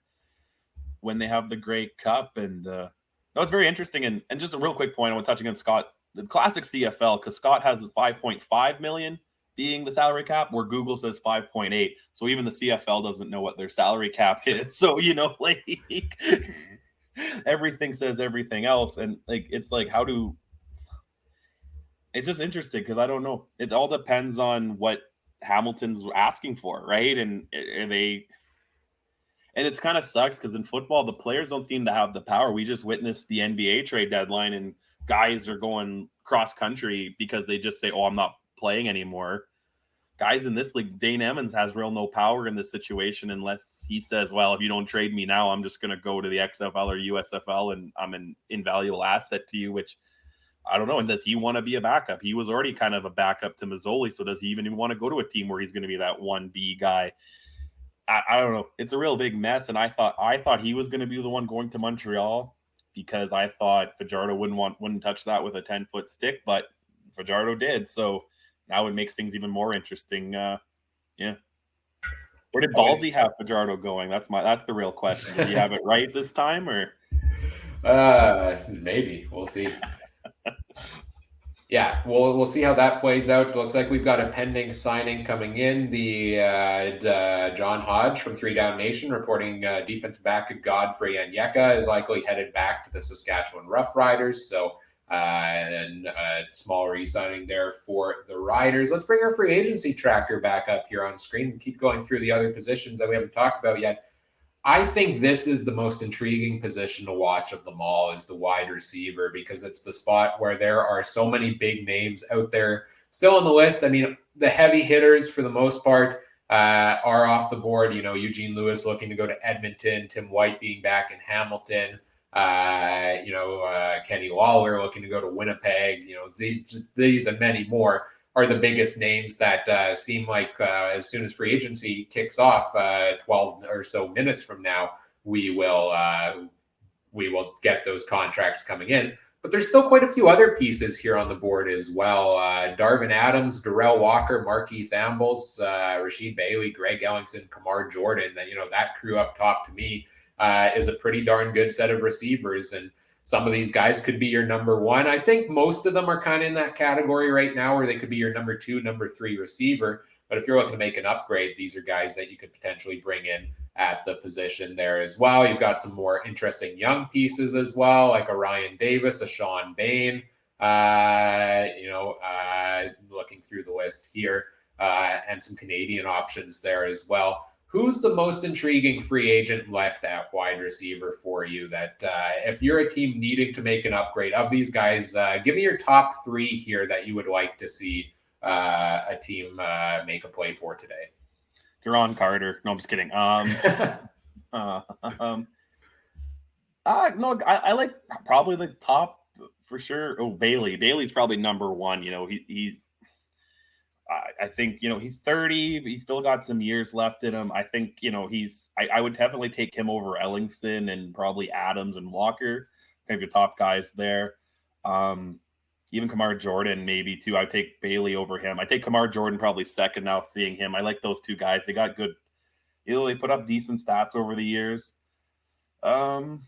when they have the Grey Cup? And no, it's very interesting. And just a real quick point, I want to touch against Scott, the classic CFL, because Scott has 5.5 million being the salary cap, where Google says 5.8. So even the CFL doesn't know what their salary cap is. So, everything says everything else. And it's just interesting because I don't know. It all depends on what Hamilton's asking for, right? And it's kind of sucks because in football, the players don't seem to have the power. We just witnessed the NBA trade deadline and guys are going cross country because they just say, oh, I'm not playing anymore. Guys in this league, Dane Evans has no power in this situation unless he says, well, if you don't trade me now, I'm just going to go to the XFL or USFL and I'm an invaluable asset to you, which I don't know. And does he want to be a backup? He was already kind of a backup to Mazzoli. So does he even want to go to a team where he's going to be that 1B guy? I don't know. It's a real big mess. And I thought he was going to be the one going to Montreal because I thought Fajardo wouldn't touch that with a 10-foot stick, but Fajardo did. So now it makes things even more interesting. Yeah. Where did Ballsy have Fajardo going? That's the real question. Did he have it right this time or? Maybe. We'll see. Yeah, we'll see how that plays out. It looks like we've got a pending signing coming in. The John Hodge from 3 Down Nation reporting defensive back Godfrey Anyeka is likely headed back to the Saskatchewan Roughriders. So and a small re-signing there for the Riders. Let's bring our free agency tracker back up here on screen and keep going through the other positions that we haven't talked about yet. I think this is the most intriguing position to watch of them all, is the wide receiver, because it's the spot where there are so many big names out there still on the list. I mean, the heavy hitters for the most part are off the board. Eugene Lewis looking to go to Edmonton, Tim White being back in Hamilton, Kenny Lawler looking to go to Winnipeg, these and many more. are the biggest names that seem like as soon as free agency kicks off, 12 or so minutes from now, we will get those contracts coming in. But there's still quite a few other pieces here on the board as well. Darvin Adams, Darrell Walker, Markeith Ambles, Rasheed Bailey, Greg Ellingson, Kamar Jordan. That crew up top to me is a pretty darn good set of receivers. And some of these guys could be your number one. I think most of them are kind of in that category right now where they could be your number two, number three receiver. But if you're looking to make an upgrade, these are guys that you could potentially bring in at the position there as well. You've got some more interesting young pieces as well, like a Ryan Davis, a Sean Bain, looking through the list here, and some Canadian options there as well. Who's the most intriguing free agent left at wide receiver for you that if you're a team needing to make an upgrade of these guys, give me your top three here that you would like to see a team make a play for today? Deron Carter. No, I'm just kidding. No, I like probably the top for sure. Oh, Bailey. Bailey's probably number one. I think, he's 30, but he's still got some years left in him. I think, I would definitely take him over Ellingson and probably Adams and Walker, kind of your top guys there. Even Kamar Jordan, maybe too. I would take Bailey over him. I take Kamar Jordan probably second now, seeing him. I like those two guys. They got good, they put up decent stats over the years. And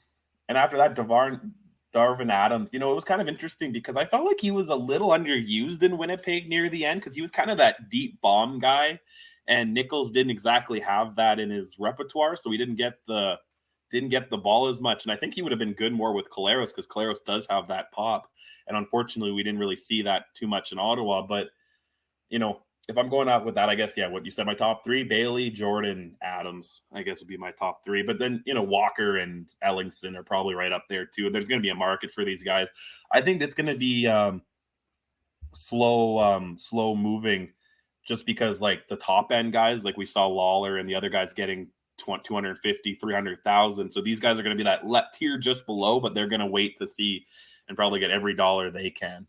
after that, Darvin Adams, it was kind of interesting because I felt like he was a little underused in Winnipeg near the end because he was kind of that deep bomb guy, and Nichols didn't exactly have that in his repertoire, so he didn't get the ball as much. And I think he would have been good more with Collaros because Collaros does have that pop. And unfortunately, we didn't really see that too much in Ottawa. But, if I'm going out with that, I guess, yeah, what you said, my top three, Bailey, Jordan, Adams, I guess would be my top three. But then, Walker and Ellingson are probably right up there too. There's going to be a market for these guys. I think it's going to be slow moving just because like the top end guys, like we saw Lawler and the other guys getting 250, 300,000. So these guys are going to be that tier just below, but they're going to wait to see and probably get every dollar they can.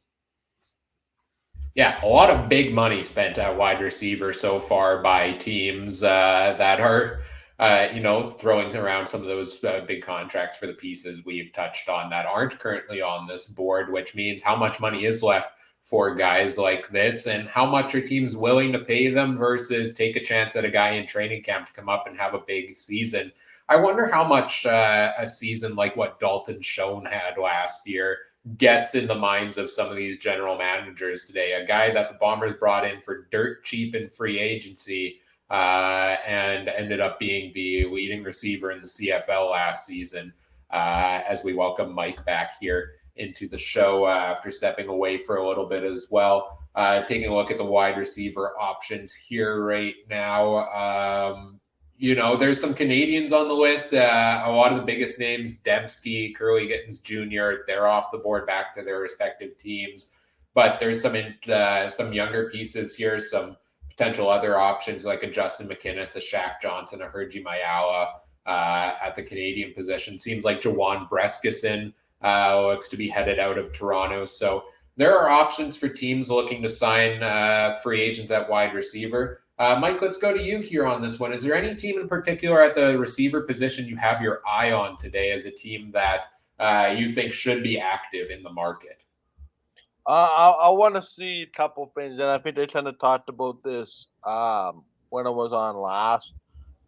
Yeah, a lot of big money spent at wide receiver so far by teams that are, throwing around some of those big contracts for the pieces we've touched on that aren't currently on this board, which means how much money is left for guys like this and how much are teams willing to pay them versus take a chance at a guy in training camp to come up and have a big season. I wonder how much a season like what Dalton Schoen had last year gets in the minds of some of these general managers today. A guy that the Bombers brought in for dirt cheap in free agency and ended up being the leading receiver in the CFL last season as we welcome Mike back here into the show after stepping away for a little bit as well. Taking a look at the wide receiver options here right now. There's some Canadians on the list. A lot of the biggest names, Dembski, Curly Gittins Jr., they're off the board back to their respective teams. But there's some younger pieces here, some potential other options like a Justin McInnes, a Shaq Johnson, a Hergy Mayala at the Canadian position. Seems like Jawan Breskison looks to be headed out of Toronto. So there are options for teams looking to sign free agents at wide receiver. Mike, let's go to you here on this one. Is there any team in particular at the receiver position you have your eye on today as a team that you think should be active in the market? I want to see a couple things, and I think they kind of talked about this when I was on last.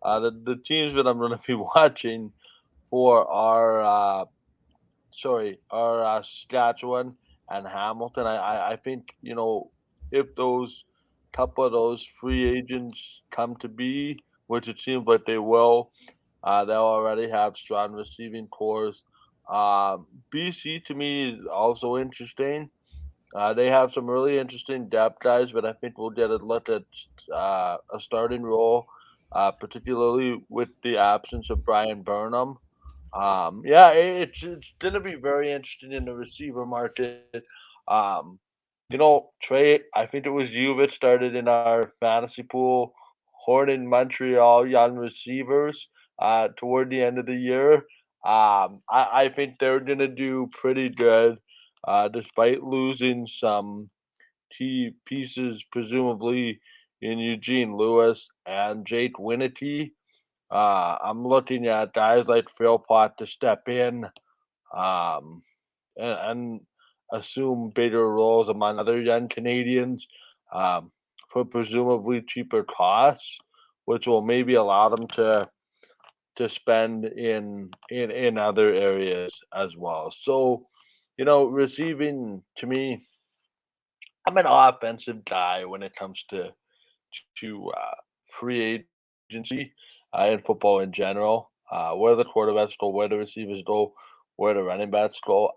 The teams that I'm going to be watching for are Saskatchewan and Hamilton. I think, if those couple of those free agents come to be, which it seems like they will, they'll already have strong receiving cores. BC to me is also interesting. They have some really interesting depth guys, but I think we'll get a look at a starting role, particularly with the absence of Brian Burnham. It's going to be very interesting in the receiver market. Trey, I think it was you that started in our fantasy pool, Horn in Montreal young receivers toward the end of the year. I think they're going to do pretty good despite losing some key pieces, presumably in Eugene Lewis and Jake Winnity. I'm looking at guys like Phil Pot to step in um, and assume bigger roles among other young Canadians for presumably cheaper costs, which will maybe allow them to spend in other areas as well. So, receiving to me, I'm an offensive guy when it comes to free agency in football in general. Where the quarterbacks go, where the receivers go, where the running backs go.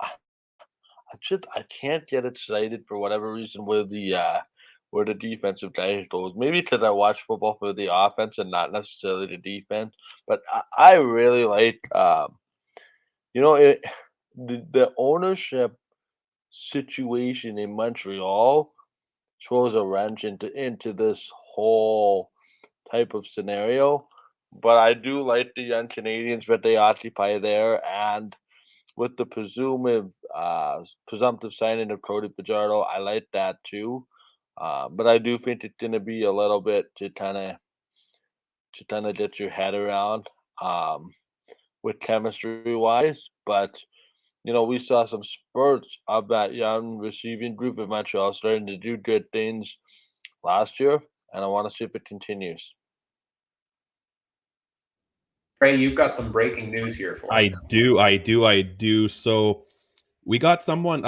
I can't get excited for whatever reason where the defensive guy goes. Maybe because I watch football for the offense and not necessarily the defense. But I really like it the ownership situation in Montreal throws a wrench into this whole type of scenario. But I do like the young Canadians that they occupy there, and with the presumptive signing of Cody Fajardo, I like that too. But I do think it's going to be a little bit to kind of get your head around with chemistry wise. But we saw some spurts of that young receiving group in Montreal starting to do good things last year, and I want to see if it continues. Trey, you've got some breaking news here for I us. do. So we got someone,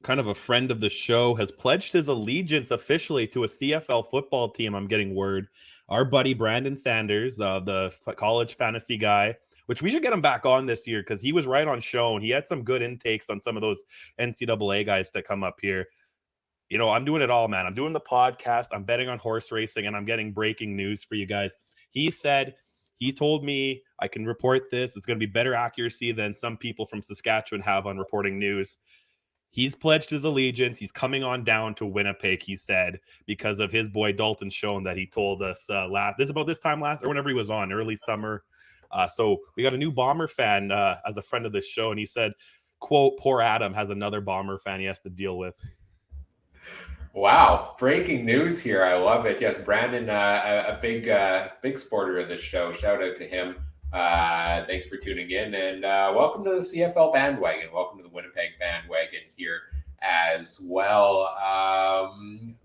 kind of a friend of the show, has pledged his allegiance officially to a CFL football team. I'm getting word. Our buddy Brandon Sanders, the college fantasy guy, which we should get him back on this year because he was right on show and he had some good intakes on some of those NCAA guys that come up here. I'm doing it all, man. I'm doing the podcast, I'm betting on horse racing, and I'm getting breaking news for you guys. He told me I can report this. It's going to be better accuracy than some people from Saskatchewan have on reporting news. He's pledged his allegiance. He's coming on down to Winnipeg, he said, because of his boy Dalton Schoen that he told us about this time last, or whenever he was on, early summer. So we got a new Bomber fan as a friend of this show, and he said, quote, poor Adam has another Bomber fan he has to deal with. Wow, breaking news here. I love it. Yes, Brandon, a big supporter of this show. Shout out to him. Thanks for tuning in, and welcome to the CFL bandwagon. Welcome to the Winnipeg bandwagon here as well.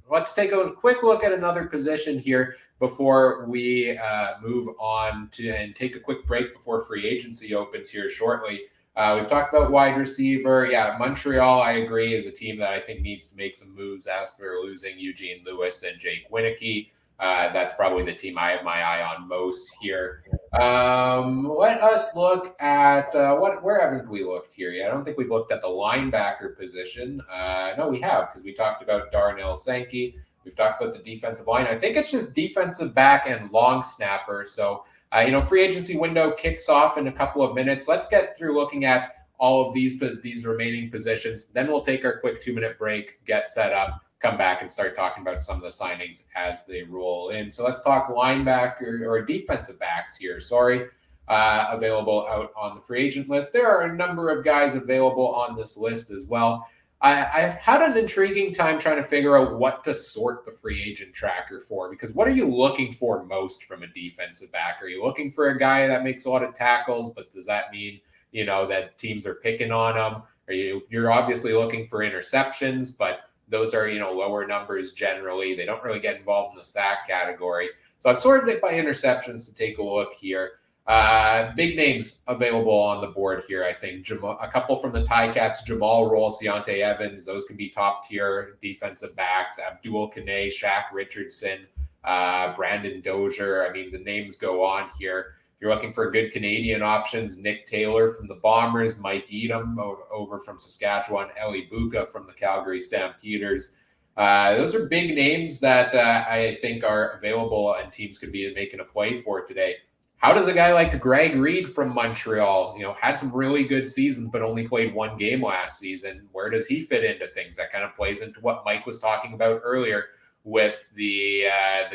Let's take a quick look at another position here before we move on and take a quick break before free agency opens here shortly. We've talked about wide receiver. Yeah, Montreal, I agree, is a team that I think needs to make some moves after losing Eugene Lewis and Jake Winnity. That's probably the team I have my eye on most here. Let us look at where haven't we looked here yet? I don't think we've looked at the linebacker position. No, we have, because we talked about Darnell Sankey. We've talked about the defensive line. I think it's just defensive back and long snapper. So free agency window kicks off in a couple of minutes. Let's get through looking at all of these remaining positions. Then we'll take our quick 2-minute break, get set up, come back and start talking about some of the signings as they roll in. So let's talk linebacker or defensive backs here. Available out on the free agent list. There are a number of guys available on this list as well. I've had an intriguing time trying to figure out what to sort the free agent tracker for, because what are you looking for most from a defensive back? Are you looking for a guy that makes a lot of tackles, but does that mean, that teams are picking on him? You're obviously looking for interceptions, but those are, lower numbers generally. They don't really get involved in the sack category. So I've sorted it by interceptions to take a look here. Big names available on the board here. I think a couple from the Ticats, Jamal Roll, Deontay Evans. Those can be top tier defensive backs. Abdul Kanay, Shaq Richardson, Brandon Dozier. I mean, the names go on here. If you're looking for good Canadian options, Nick Taylor from the Bombers, Mike Edom over from Saskatchewan, Eli Buka from the Calgary Stampeders. Those are big names that I think are available and teams could be making a play for today. How does a guy like Greg Reed from Montreal, had some really good seasons, but only played one game last season? Where does he fit into things? That kind of plays into what Mike was talking about earlier with the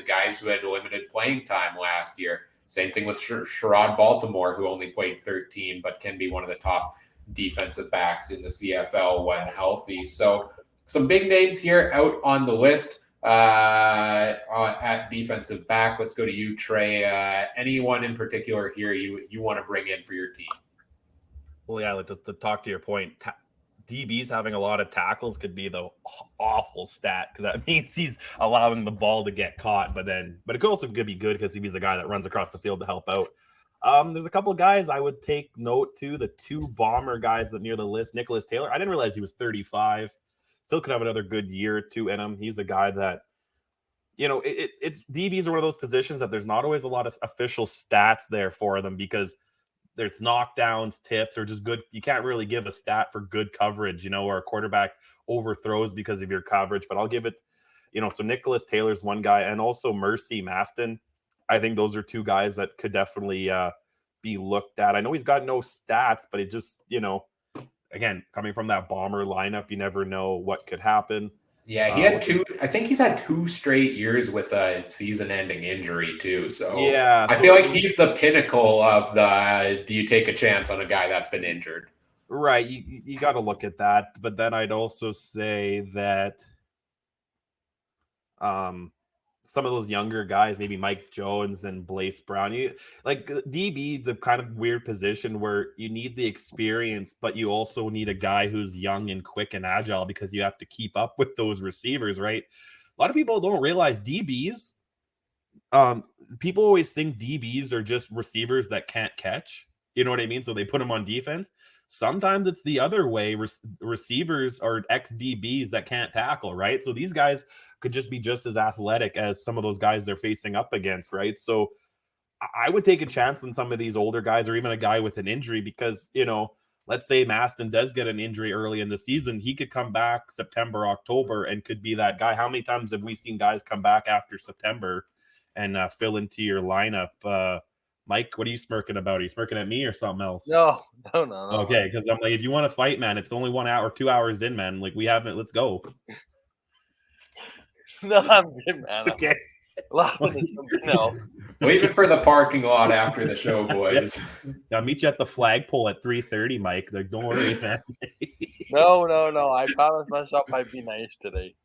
guys who had limited playing time last year. Same thing with Sherrod Baltimore, who only played 13, but can be one of the top defensive backs in the CFL when healthy. So some big names here out on the list at defensive back. Let's go to you, Trey. Anyone in particular here you want to bring in for your team? Well, yeah, to talk to your point, DBs having a lot of tackles could be the awful stat because that means he's allowing the ball to get caught. But it could also be good because he's a guy that runs across the field to help out. There's a couple of guys I would take note to. The two bomber guys that near the list, Nicholas Taylor. I didn't realize he was 35. Still could have another good year or two in him. He's a guy that, it's DBs are one of those positions that there's not always a lot of official stats there for them because there's knockdowns, tips, or just good. You can't really give a stat for good coverage, or a quarterback overthrows because of your coverage. But I'll give it, so Nicholas Taylor's one guy, and also Mercy Maston. I think those are two guys that could definitely be looked at. I know he's got no stats, but it just, again, coming from that bomber lineup, you never know what could happen. Yeah, he had I think he's had 2 straight years with a season-ending injury too. So yeah, I feel like he's the pinnacle of the do you take a chance on a guy that's been injured? Right. You got to look at that. But then I'd also say that some of those younger guys, maybe Mike Jones and Blaise Brown, DB, the kind of weird position where you need the experience, but you also need a guy who's young and quick and agile because you have to keep up with those receivers, right? A lot of people don't realize DBs. People always think DBs are just receivers that can't catch. You know what I mean? So they put them on defense. Sometimes it's the other way. Receivers are ex-DBs that can't tackle, right? So these guys could just be just as athletic as some of those guys they're facing up against, right? So I would take a chance on some of these older guys or even a guy with an injury because, let's say Maston does get an injury early in the season. He could come back September, October, and could be that guy. How many times have we seen guys come back after September and fill into your lineup? Mike, what are you smirking about? Are you smirking at me or something else? No. Okay, because I'm like, if you want to fight, man, it's only 1 hour, 2 hours in, man. Like, we haven't. Let's go. No, I'm good, man. Okay. Leave it for the parking lot after the show, boys. Yeah. I'll meet you at the flagpole at 3:30, Mike. Like, don't worry, man. No. I promised myself I'd be nice today.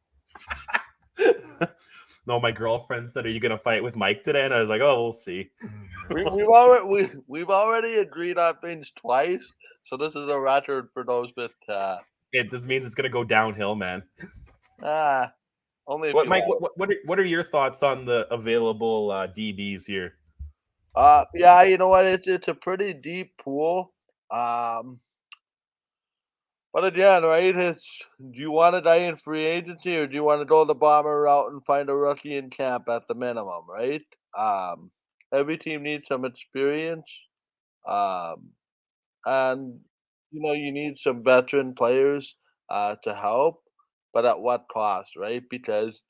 No, my girlfriend said, "Are you gonna fight with Mike today?" And I was like, "Oh, we'll see." We've already agreed on things twice, so this is a record for those that. It just means it's gonna go downhill, man. Only. What, Mike? What are your thoughts on the available DBs here? Yeah, you know what? It's a pretty deep pool. But again, right? Do you want to die in free agency or do you want to go the bomber route and find a rookie in camp at the minimum, right? Every team needs some experience. And, you need some veteran players to help, but at what cost, right? Because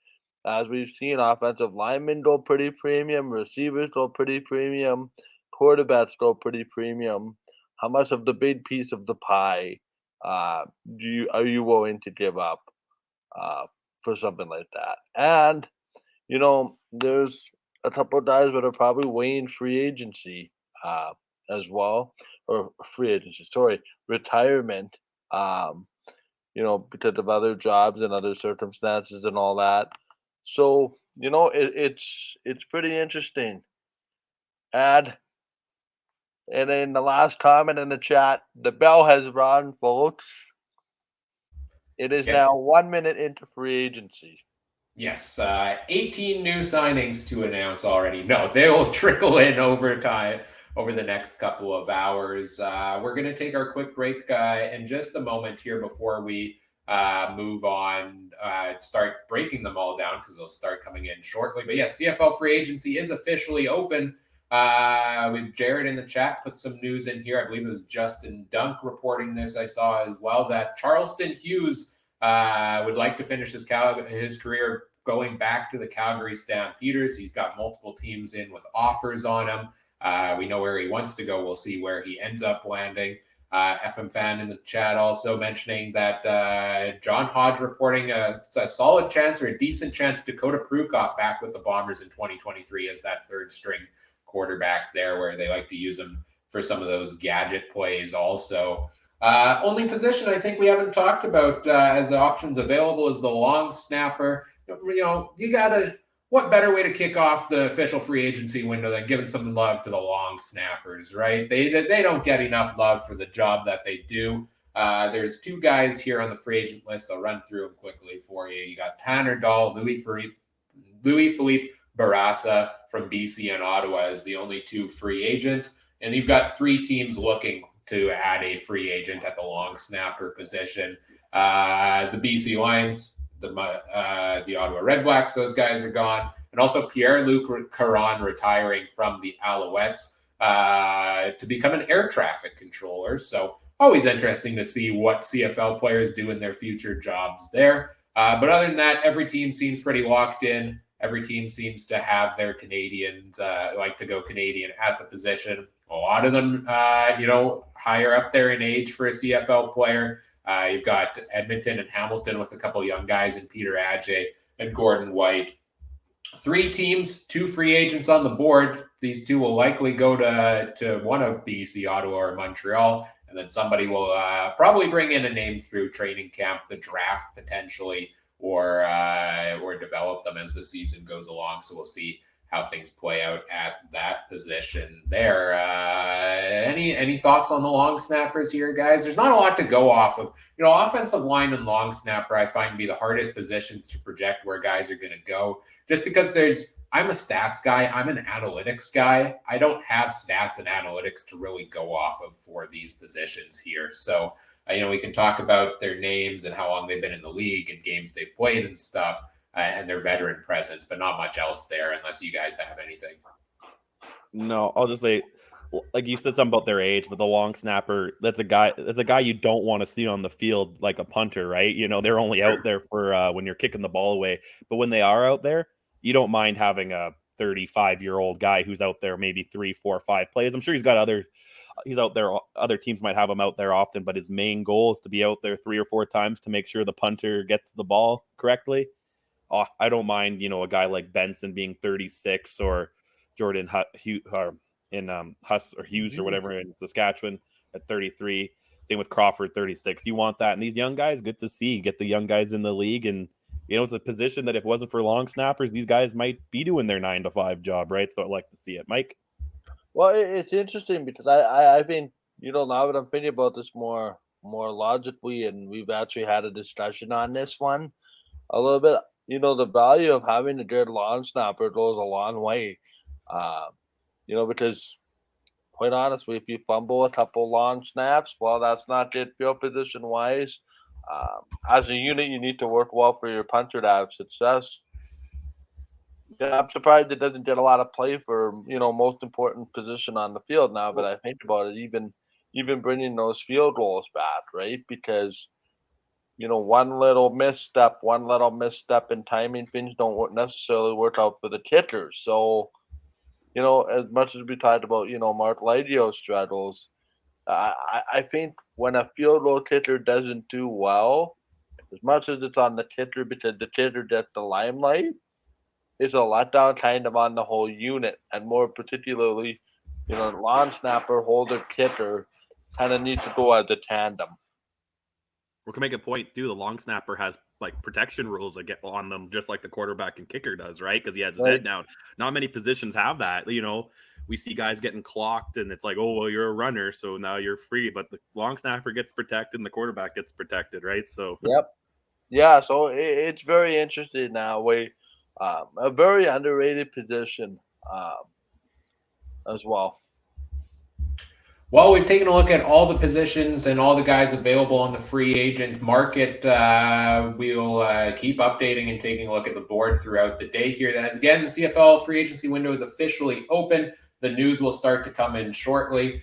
as we've seen, offensive linemen go pretty premium, receivers go pretty premium, quarterbacks go pretty premium. How much of the big piece of the pie are you willing to give up for something like that? And there's a couple of guys that are probably weighing free agency as well, or free agency, sorry, retirement. Because of other jobs and other circumstances and all that. So it's pretty interesting. And then the last comment in the chat, the bell has rung, folks. It is now 1 minute into free agency. Yes, 18 new signings to announce already. No, they will trickle in over time over the next couple of hours. We're going to take our quick break in just a moment here before we move on, start breaking them all down because they'll start coming in shortly. But yes, CFL free agency is officially open. With Jared in the chat put some news in here. I believe it was Justin Dunk reporting this. I saw as well that Charleston Hughes would like to finish his career going back to the Calgary Stampeders. He's got multiple teams in with offers on him. We know where he wants to go. We'll see where he ends up landing. FM fan in the chat also mentioning that John Hodge reporting a solid chance or a decent chance Dakota Prukop back with the Bombers in 2023 as that third string quarterback there, where they like to use him for some of those gadget plays also. Only position I think we haven't talked about as options available is the long snapper. You gotta. What better way to kick off the official free agency window than giving some love to the long snappers, right? They don't get enough love for the job that they do. There's two guys here on the free agent list. I'll run through them quickly for you. You got Tanner Dahl, Louis Philippe Barassa from BC and Ottawa as the only two free agents. And you've got three teams looking to add a free agent at the long snapper position. The BC Lions, the Ottawa Redblacks, those guys are gone. And also Pierre-Luc Caron retiring from the Alouettes to become an air traffic controller. So always interesting to see what CFL players do in their future jobs there. But other than that, every team seems pretty locked in. Every team seems to have their Canadians, like to go Canadian at the position. A lot of them, higher up there in age for a CFL player. You've got Edmonton and Hamilton with a couple of young guys in Peter Adjei and Gordon White. Three teams, two free agents on the board. These two will likely go to one of BC, Ottawa, or Montreal. And then somebody will probably bring in a name through training camp, the draft potentially, or develop them as the season goes along. So we'll see how things play out at that position there. Any thoughts on the long snappers here, guys? There's not a lot to go off of. Offensive line and long snapper I find to be the hardest positions to project where guys are going to go, just because I'm a stats guy. I'm an analytics guy. I don't have stats and analytics to really go off of for these positions here. So, we can talk about their names and how long they've been in the league and games they've played and stuff, and their veteran presence, but not much else there unless you guys have anything. No, I'll just say, like you said something about their age, but the long snapper, that's a guy you don't want to see on the field like a punter, right? They're only out there for when you're kicking the ball away. But when they are out there, you don't mind having a 35-year-old guy who's out there maybe 3, 4, 5 plays. I'm sure he's out there. Other teams might have him out there often, but his main goal is to be out there 3 or 4 times to make sure the punter gets the ball correctly. I don't mind, a guy like Benson being 36 or Jordan Hughes or whatever in Saskatchewan at 33. Same with Crawford, 36. You want that. And these young guys, good to see. Get the young guys in the league. And, it's a position that if it wasn't for long snappers, these guys might be doing their 9-to-5 job, right? So I'd like to see it. Mike? Well, it's interesting because I think, now that I'm thinking about this more logically, and we've actually had a discussion on this one a little bit, the value of having a good long snapper goes a long way. Because quite honestly, if you fumble a couple long snaps, well, that's not good field position wise. As a unit, you need to work well for your punter to have success. I'm surprised it doesn't get a lot of play for most important position on the field now. But I think about it, even bringing those field goals back, right? Because one little misstep in timing, things don't necessarily work out for the kickers. So, as much as we talked about, Mark Ligio's struggles, I think when a field goal kicker doesn't do well, as much as it's on the kicker because the kicker gets the limelight, it's a letdown kind of on the whole unit, and more particularly, long snapper, holder, kicker kind of need to go as a tandem. We can make a point too. The long snapper has like protection rules that get on them, just like the quarterback and kicker does, right? Because he has his head down. Not many positions have that. We see guys getting clocked, and it's like, oh well, you're a runner, so now you're free. But the long snapper gets protected, and the quarterback gets protected, right? So yep, yeah. So it's very interesting now. A very underrated position as well. Well, we've taken a look at all the positions and all the guys available on the free agent market. We'll keep updating and taking a look at the board throughout the day here. Again, the CFL free agency window is officially open. The news will start to come in shortly.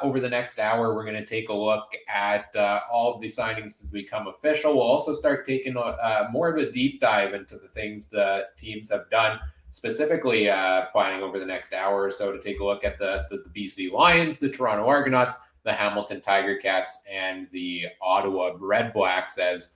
Over the next hour, we're going to take a look at all of the signings as become official. We'll also start taking more of a deep dive into the things the teams have done, specifically planning over the next hour or so to take a look at the BC Lions, the Toronto Argonauts, the Hamilton Tiger Cats, and the Ottawa Redblacks as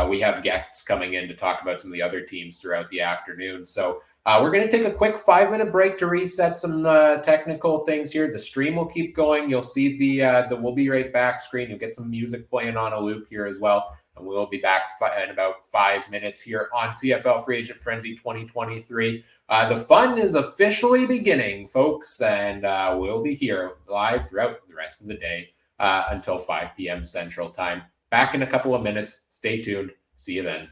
we have guests coming in to talk about some of the other teams throughout the afternoon. So we're going to take a quick 5-minute break to reset some technical things here. The stream will keep going. You'll see the We'll Be Right Back screen. You'll get some music playing on a loop here as well. And we'll be back in about 5 minutes here on CFL Free Agent Frenzy 2023. The fun is officially beginning, folks, and we'll be here live throughout the rest of the day until 5 p.m. Central Time. Back in a couple of minutes. Stay tuned. See you then.